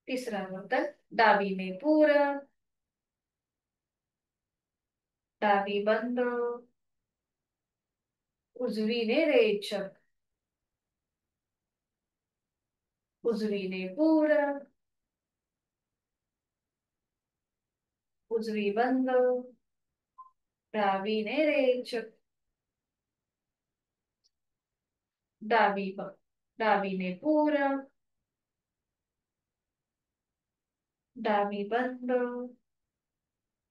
तिसरा वर्तन डावीने पूरक. डावी बंद. उजवीने रेचक. उजवीने पूरक. उजवी बंद. डावीने रेचक. डावीने पूरक. डावी बंद.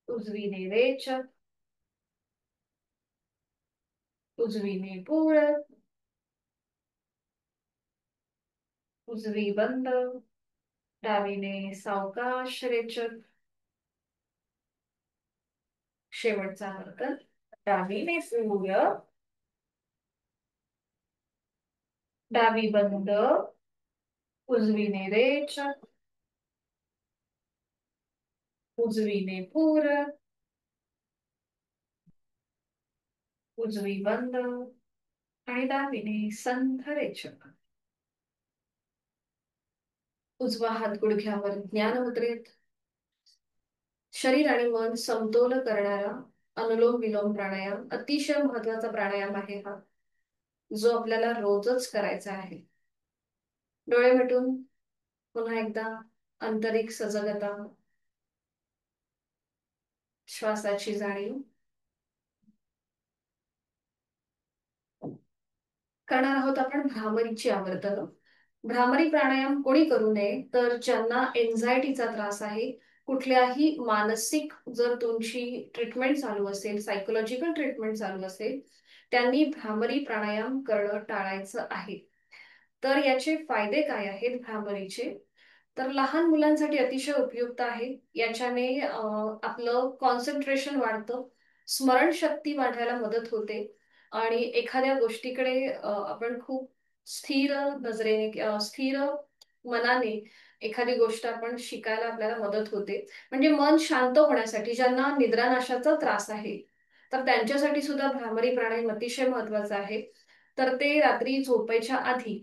उजवीने रेचक. उजवीने पूरक. उजवी बंद. डावीने सावकाश रेचक. शेवटचा वर्तन डावीने पूरक. डावी बंद. उजवीने रेचक. उजवीने पूरक. उजवी बंद. आणि डावीने संथ रेचक. उजवा हात गुडघ्यावर ज्ञान मुद्रेत. शरीर आणि मन समतोल करणारा अनुलोम विलोम प्राणायाम अतिशय महत्वाचा प्राणायाम आहे हा, जो आपल्याला रोजच करायचा आहे. डोळे मिटून पुन्हा एकदा आंतरिक सजगता, श्वासाची जाणीव. करणार आहोत आपण भ्रामरीची आवर्तन. भ्रामरी प्राणायाम कोणी करू नये तर ज्यांना एन्झायटीचा त्रास आहे, कुठल्याही मानसिक जर तुमची ट्रीटमेंट चालू असेल, सायकोलॉजिकल ट्रीटमेंट चालू असेल, त्यांनी भ्रामरी प्राणायाम करणं टाळायचं आहे. तर याचे फायदे काय आहेत भ्रामरीचे? तर लहान मुलांसाठी अतिशय उपयुक्त आहे. याच्याने आपलं कॉन्सन्ट्रेशन वाढतं, स्मरणशक्ती वाढायला मदत होते आणि एखाद्या गोष्टीकडे आपण खूप स्थिर नजरेने स्थिर मनाने एखादी गोष्ट आपण शिकायला आपल्याला मदत होते. म्हणजे मन शांत होण्यासाठी ज्यांना निद्रानाशाचा त्रास आहे, तर त्यांच्यासाठी सुद्धा भ्रामरी प्राणायाम अतिशय महत्वाचा आहे. तर ते रात्री झोपायच्या आधी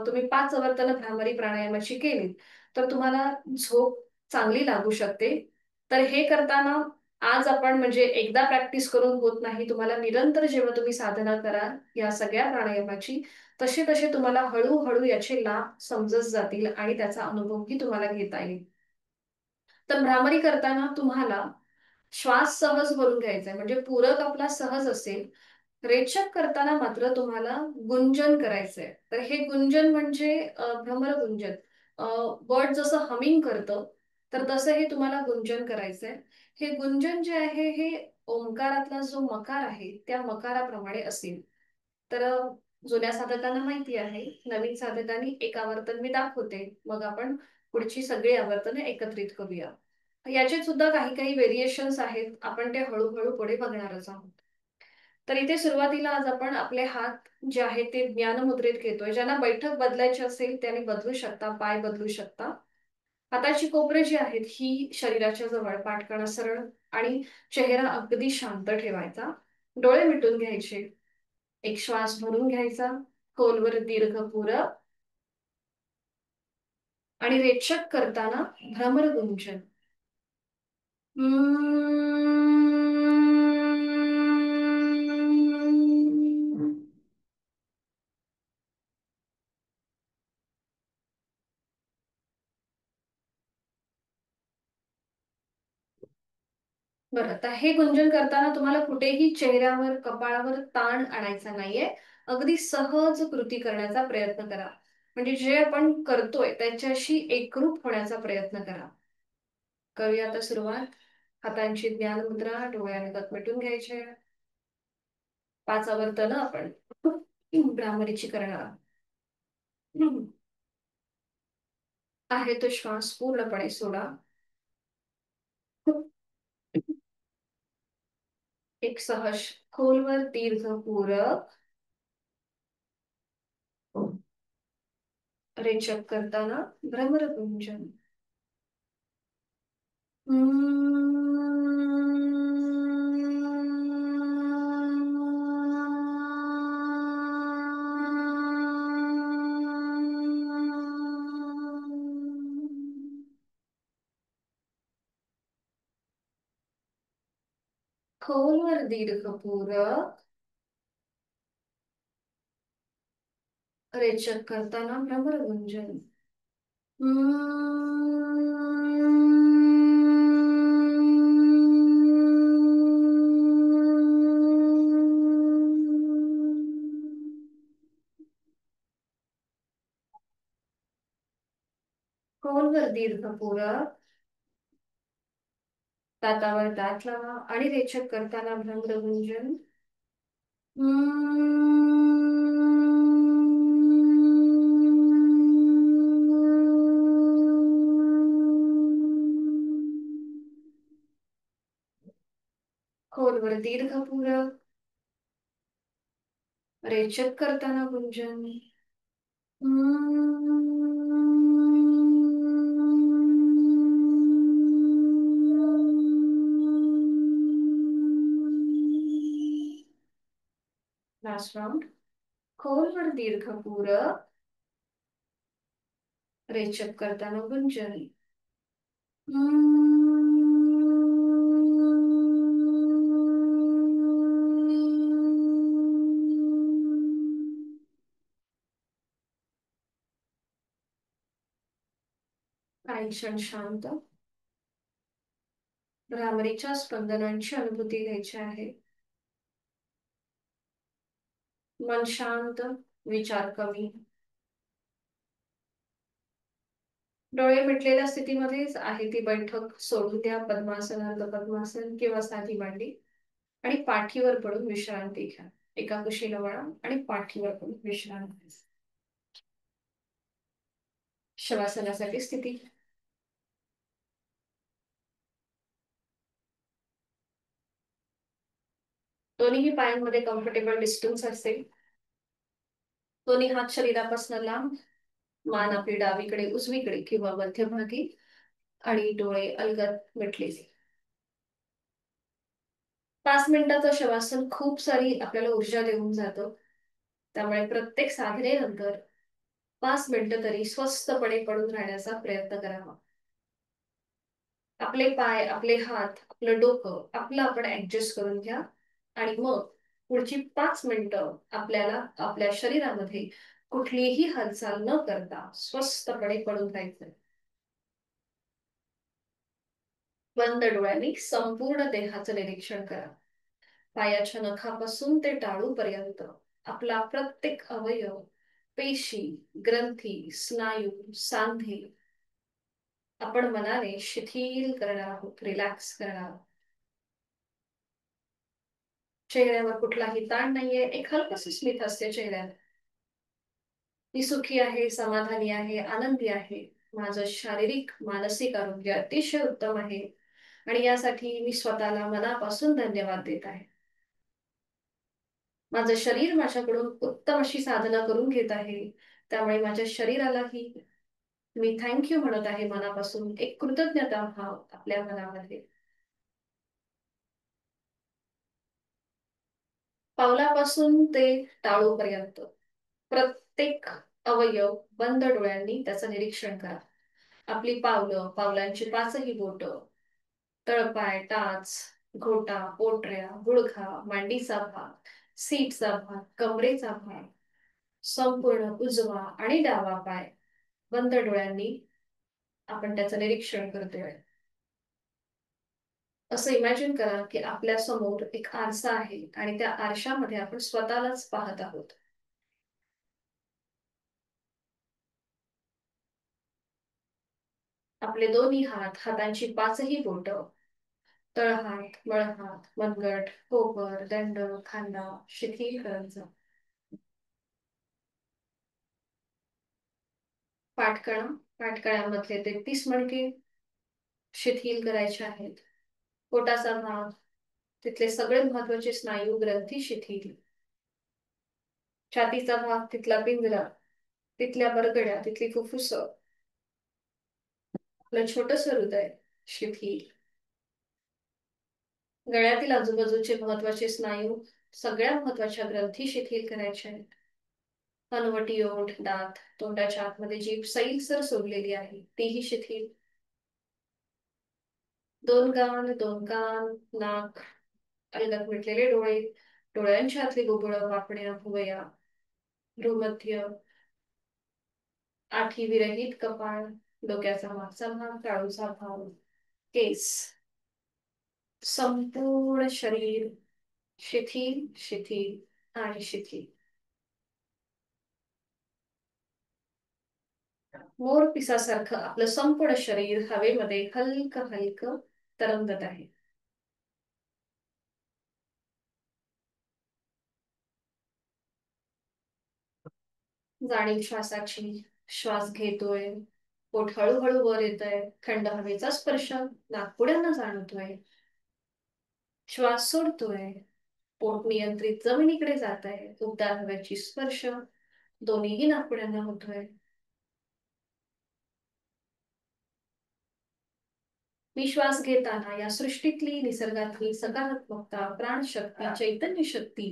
तुम्ही 5 आवर्तन भ्रामरी प्राणायामाची केली तर तुम्हाला झोप चांगली लागू शकते. तर हे करताना आज आपण म्हणजे एकदा प्रॅक्टिस करून होत नाही, तुम्हाला निरंतर जेव्हा तुम्ही साधना कराल या सगळ्या प्राणायामाची, तसे तसे तुम्हाला हळूहळू याचे लाभ समजत जातील आणि त्याचा अनुभवही तुम्हाला घेता येईल. तर भ्रामरी करताना तुम्हाला श्वास सहज भरून घ्यायचा आहे, म्हणजे पूरक आपला सहज असेल. रेचक करताना मात्र तुम्हाला गुंजन करायचंय. तर हे गुंजन म्हणजे भ्रमर गुंजन. बर्ड जसं हमिंग करतं, तर तसं हे तुम्हाला गुंजन करायचंय. हे गुंजन जे आहे हे ओंकारातला जो मकार आहे त्या मकाराप्रमाणे असेल. तर जुन्या साधकांना माहिती आहे, नवीन साधकांनी एक आवर्तन मी दाखवते, मग आपण पुढची सगळी आवर्तने एकत्रित करूया. याचे सुद्धा काही काही व्हेरिएशन्स आहेत, आपण ते हळूहळू पुढे बघणारच आहोत. तर इथे सुरुवातीला आज आपण आपले हात जे आहेत ते ज्ञानमुद्रेत घेतोय. ज्यांना बैठक बदलायची असेल त्याने बदलू शकता, पाय बदलू शकता. हाताची कोपरे जी आहेत ही शरीराच्या जवळ, पाठ सरळ आणि चेहरा अगदी शांत ठेवायचा. डोळे मिटून घ्यायचे. एक श्वास भरून घ्यायचा, खोलवर दीर्घ पुरत आणि रेचक करताना भ्रमरगुंजन. बरं, आता हे गुंजन करताना तुम्हाला कुठेही चेहऱ्यावर, कपाळावर ताण आणायचा नाहीये. अगदी सहज कृती करण्याचा प्रयत्न करा. म्हणजे जे आपण करतोय त्याच्याशी एकरूप होण्याचा प्रयत्न करा. करूया आता सुरुवात. हातांची ज्ञान मुद्रा, डोळ्याने डोळे मिटून घ्यायचे. 5 आवर्तनं आपण भ्रामरीची करणार. आहे तो श्वास पूर्णपणे सोडा. एक सहज खोलवर दीर्घ पूरक रेचक करताना भ्रमरपुंजन. खोलवर दीर्घ पूरक रेचक करताना भ्रमरगुंजन. खोलवर दीर्घ पूरक दातावर दात लावा आणि रेचक करताना भ्रमरगुंजन. खोलवर दीर्घ पूरक रेचक करताना गुंजन. Last round. खोलवर दीर्घ पूरक रेचक करताना गुंजन. काही क्षण शांत भ्रामरीच्या स्पंदनांची अनुभूती घ्यायची आहे. मन शांत, विचार कमी. डोळे मिटलेल्या स्थितीमध्येच आहे ती बैठक सोडून द्या. पद्मासन, अर्ध पद्मासन किंवा साधी मांडी आणि पाठीवर पडून विश्रांती घ्या. एका कुशीला वळा आणि पाठीवर पडून विश्रांती. शवासनासाठी स्थिती. दोन्ही पायांमध्ये कम्फर्टेबल डिस्टन्स असेल. दोन्ही हात शरीरापासून लांब. मान आपली डावीकडे, उजवीकडे किंवा मध्यभागी आणि डोळे अलगद मिटलेले. 5 मिनिटाचं शवासन खूप सारी आपल्याला ऊर्जा देऊन जातं. त्यामुळे प्रत्येक साधनेनंतर 5 मिनिटं तरी स्वस्थपणे पडून राहण्याचा प्रयत्न करावा. आपले पाय, आपले हात, आपलं डोकं आपलं आपण ऍडजस्ट करून घ्या आणि मग पुढची 5 मिनिटं आपल्याला आपल्या शरीरामध्ये कुठलीही हालचाल न करता स्वस्थपणे पडून राहायचं. बंद डोळ्यांनी संपूर्ण देहाचं निरीक्षण करा. पायाच्या नखापासून ते टाळूपर्यंत आपला प्रत्येक अवयव, पेशी, ग्रंथी, स्नायू, सांधे आपण मनाने शिथिल करणार आहोत, रिलॅक्स करणार आहोत. चेहऱ्यावर कुठलाही ताण नाहीये. एक हलकस स्मित असते चेहऱ्यात. मी सुखी आहे, समाधानी आहे, आनंदी आहे. माझं शारीरिक मानसिक आरोग्य अतिशय उत्तम आहे आणि यासाठी मी स्वतःला मनापासून धन्यवाद देत आहे. माझं शरीर माझ्याकडून उत्तम अशी साधना करून घेत आहे. त्यामुळे माझ्या शरीरालाही मी थँक्यू म्हणत आहे मनापासून. एक कृतज्ञता भाव आपल्या मनामध्ये. पावलापासून ते टाळूपर्यंत प्रत्येक अवयव बंद डोळ्यांनी त्याचं निरीक्षण करा. आपली पावलं, पावलांची पाचही बोटं, तळपाय, टाच, घोटा, पोटऱ्या, गुडघा, मांडीचा भाग, सीटचा भाग, कमरेचा भाग, संपूर्ण उजवा आणि डावा पाय बंद डोळ्यांनी आपण त्याचं निरीक्षण करतोय. असं इमॅजिन करा की आपल्या समोर एक आरसा आहे आणि त्या आरशामध्ये आपण स्वतःलाच पाहत आहोत. आपले दोन्ही हात, हातांची पाचही बोटं, तळहात, मळहात, मनगट, कोपर, दंड, खांदा शिथिल करायचा. पाठकळा, पाठकळ्यामधले 33 मणके शिथिल करायचे आहेत. पोटाचा भाग, तिथले सगळे महत्वाचे स्नायू ग्रंथी शिथिल. छातीचा भाग, तिथला पिंजरा, तिथल्या बरगड्या, तिथली फुफ्फुस, आपलं छोटस हृदय शिथिल. गळ्यातील आजूबाजूचे महत्वाचे स्नायू, सगळ्या महत्वाच्या ग्रंथी शिथिल करायच्या आहेत. हनवटी, ओठ, दात, तोंडाच्या आतमध्ये जीभ सैलसर सोडलेली आहे तीही शिथिल. दोन कान, नाक, अलगद मिटलेले डोळे, डोळ्यांच्या आतली बुबुळं, पापण्या, भुवया, भ्रूमध्य, आठी विरहित कपाळ, डोक्याचा मागचा भाग, टाळूचा भाग, केस, संपूर्ण शरीर शिथिल, शिथिल आणि शिथिल. मोर पिसासारखं आपलं संपूर्ण शरीर हवेमध्ये हलकं हलकं तरंगत आहे. जाणीव श्वासाची. श्वास घेतोय, पोट हळूहळू वर येतोय, थंड हवेचा स्पर्श नाकपुड्यांना जाणवतोय. श्वास सोडतोय, पोट नियंत्रित जमिनीकडे जात आहे. उबदार हवेची स्पर्श दोन्हीही नाकपुड्यांना होतोय. मी श्वास घेताना या सृष्टीतली, निसर्गातली सकारात्मकता, प्राणशक्ती, चैतन्य शक्ती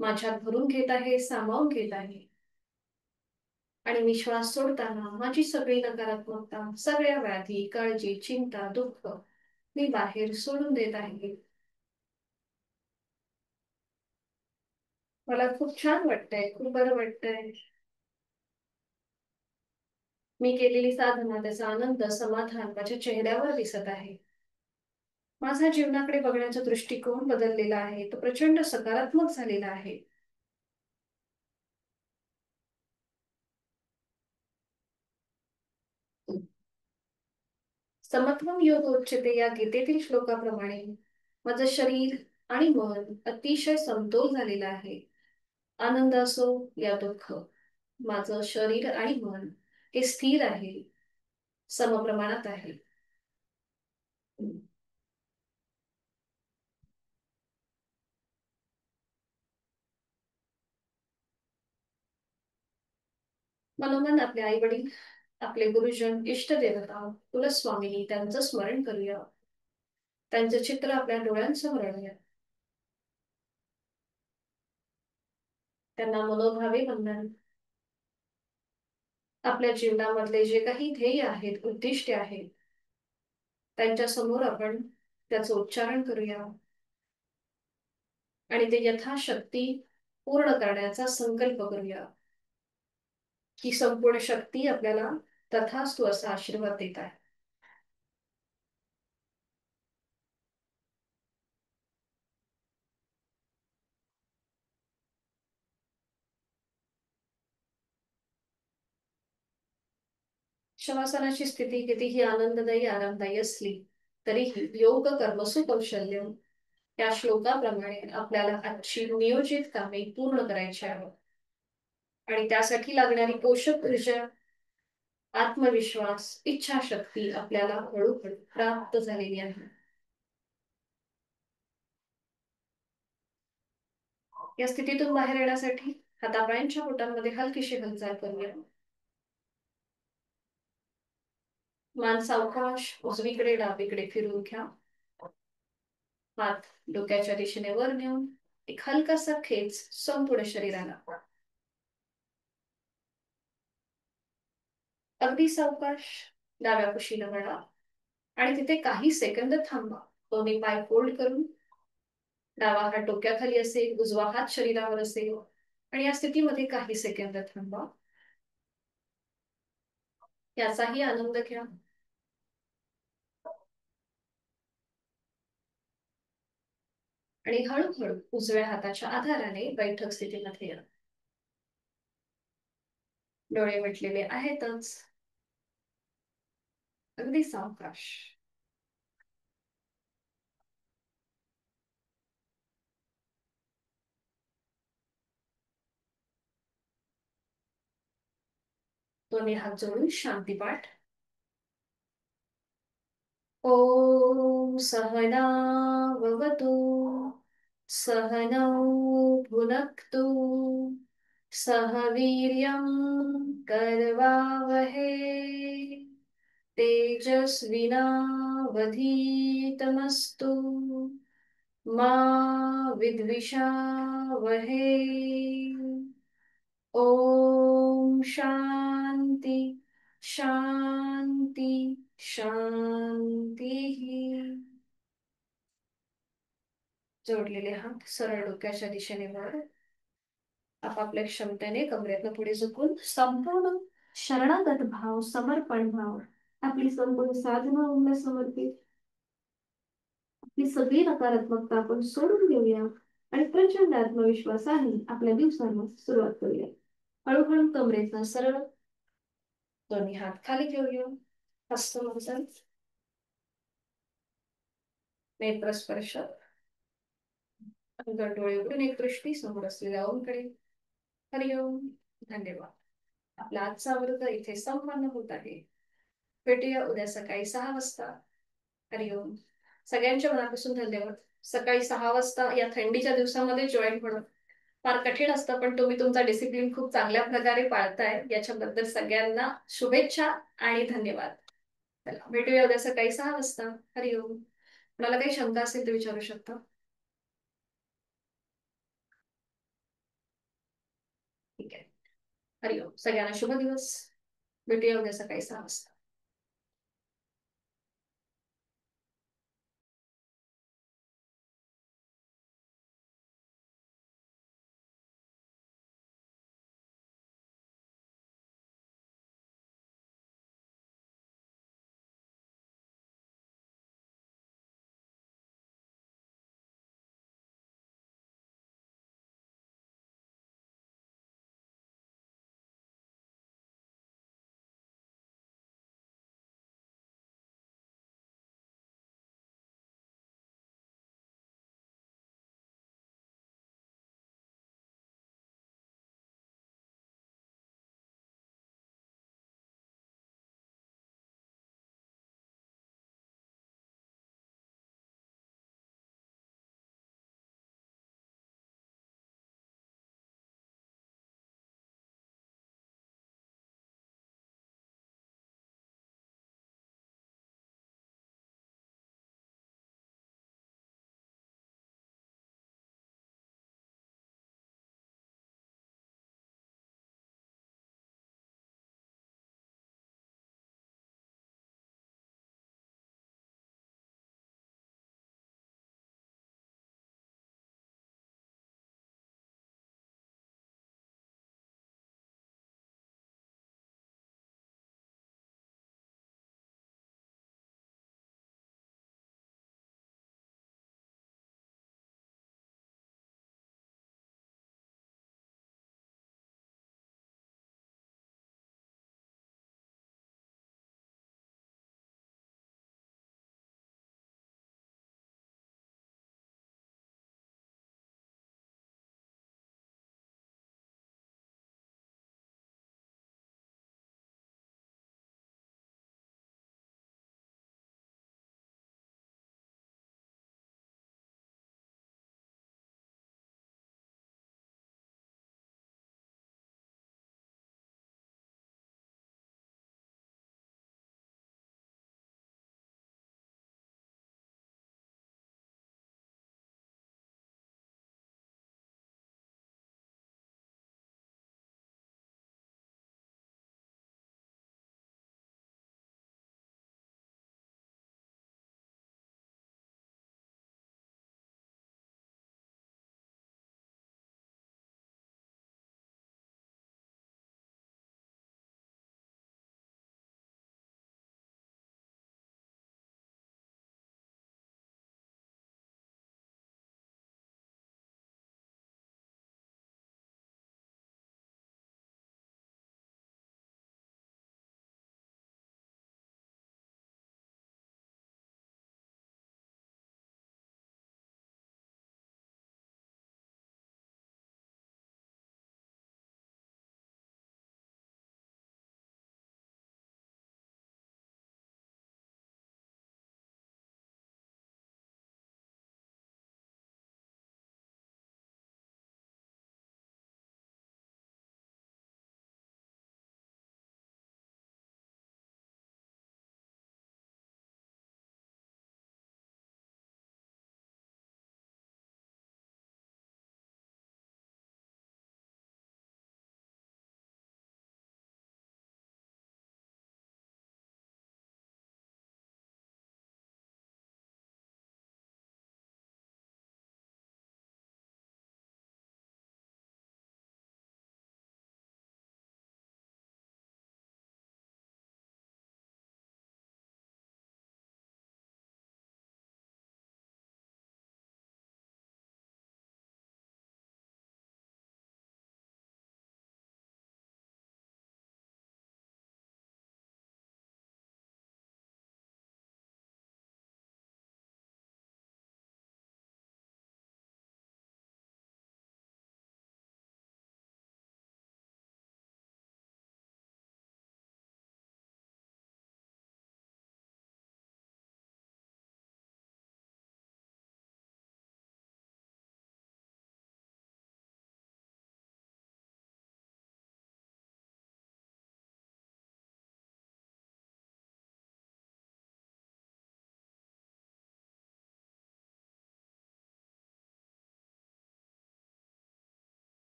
माझ्यात भरून घेत आहे, सामावून घेत आहे. आणि मी श्वास सोडताना माझी सगळी नकारात्मकता, सगळ्या व्याधी, काळजी, चिंता, दुःख मी बाहेर सोडून देत आहे. मला खूप छान वाटतंय, खूप बरं वाटतंय. मी केलेली साधना, त्याचा आनंद, समाधान माझ्या चेहऱ्यावर दिसत आहे. माझा जीवनाकडे बघण्याचा दृष्टिकोन बदललेला आहे, तो प्रचंड सकारात्मक झालेला आहे. समत्वम योग उच्यते या गीतेतील श्लोकाप्रमाणे माझं शरीर आणि मन अतिशय समतोल झालेलं आहे. आनंद असो या दुःख, माझं शरीर आणि मन हे स्थिर आहे, समप्रमाणात आहे. मनोमन आपले आई वडील, आपले गुरुजन, इष्ट देवता, कुलस्वामिनी त्यांचं स्मरण करूया. त्यांचं चित्र आपल्या डोळ्यांसमोर आणूया. त्यांना मनोभावे वंदन. आपल्या जीवनामधले जे काही ध्येय आहेत, उद्दिष्टे आहेत, त्यांच्या समोर आपण त्याचं उच्चारण करूया आणि ते यथाशक्ती पूर्ण करण्याचा संकल्प करूया. ही संपूर्ण शक्ती आपल्याला तथास्तु असा आशीर्वाद देत आहे. शवासनाची स्थिती कितीही आनंददायी, आरामदायी असली तरीही योग कर्मसु कौशल्य या श्लोकाप्रमाणे आपल्याला आजची नियोजित कामे पूर्ण करायची आहेत. आणि त्यासाठी लागणारी पोषक ऊर्जा, आत्मविश्वास, इच्छाशक्ती आपल्याला हळूहळू प्राप्त झालेली आहे. या स्थितीतून बाहेर येण्यासाठी हातापायांच्या बोटांमध्ये हलकीशी हालचाल करूया. मान सावकाश उजवीकडे डावीकडे फिरून घ्या. हात डोक्याच्या दिशेने वर नेऊन एक हलकासा खेच संपूर्ण शरीराला. अगदी सावकाश डाव्या कुशीला वळा आणि तिथे काही सेकंद थांबा. दोन्ही पाय फोल्ड करून डावा हात डोक्याखाली असेल, उजवा हात शरीरावर असेल आणि या स्थितीमध्ये काही सेकंद थांबा. याचाही आनंद घ्या. आणि हळूहळू उजव्या हाताच्या आधाराने बैठक स्थितीमध्ये या. डोळे मिटलेले आहेतच. अगदी सावकाश. दोन्ही हात जोडून शांती पाठ. ओम सहनाववतु सहनौ भुनक्तु सह वीर्यं करवावहै तेजस्विनावधीतमस्तु मा विद्विषावहै. ओम शांती शांती शांती. जोडलेले हात सरळ डोक्याच्या दिशेने वर. आपापल्या क्षमतेने कमरेतनं पुढे झुकून संपूर्ण शरणागत भाव, समर्पण भाव, आपली संपूर्ण साधना ओमला समर्पित. आपली सगळी नकारात्मकता आपण सोडून देऊया आणि प्रचंड आत्मविश्वासाने आपल्या दिवसांना सुरुवात करूया. हळूहळू कमरेचा सरळ, दोन्ही हात खाली घेऊया. हस्तमोजन, नेत्रस्पर्श, अंतर डोळे उघडून एक दृष्टी समोर असलेल्या ओमकडे. हरिओम. धन्यवाद. आपला आजचा वर्ग इथे संपन्न होत आहे. भेटूया उद्या सकाळी 6 वाजता. हरिओम. सगळ्यांच्या मनापासून धन्यवाद. सकाळी 6 वाजता या थंडीच्या दिवसामध्ये जॉईन होणं फार कठीण असतं, पण तुम्ही तुमचा डिसिप्लिन खूप चांगल्या प्रकारे पाळताय याच्याबद्दल सगळ्यांना शुभेच्छा आणि धन्यवाद. चला भेटूया उद्या सकाळी 6 वाजता. हरिओम. मला काही शंका असेल तर विचारू शकता. ठीक आहे. हरिओम. सगळ्यांना शुभ दिवस. भेटूया उद्या सकाळी 6 वाजता.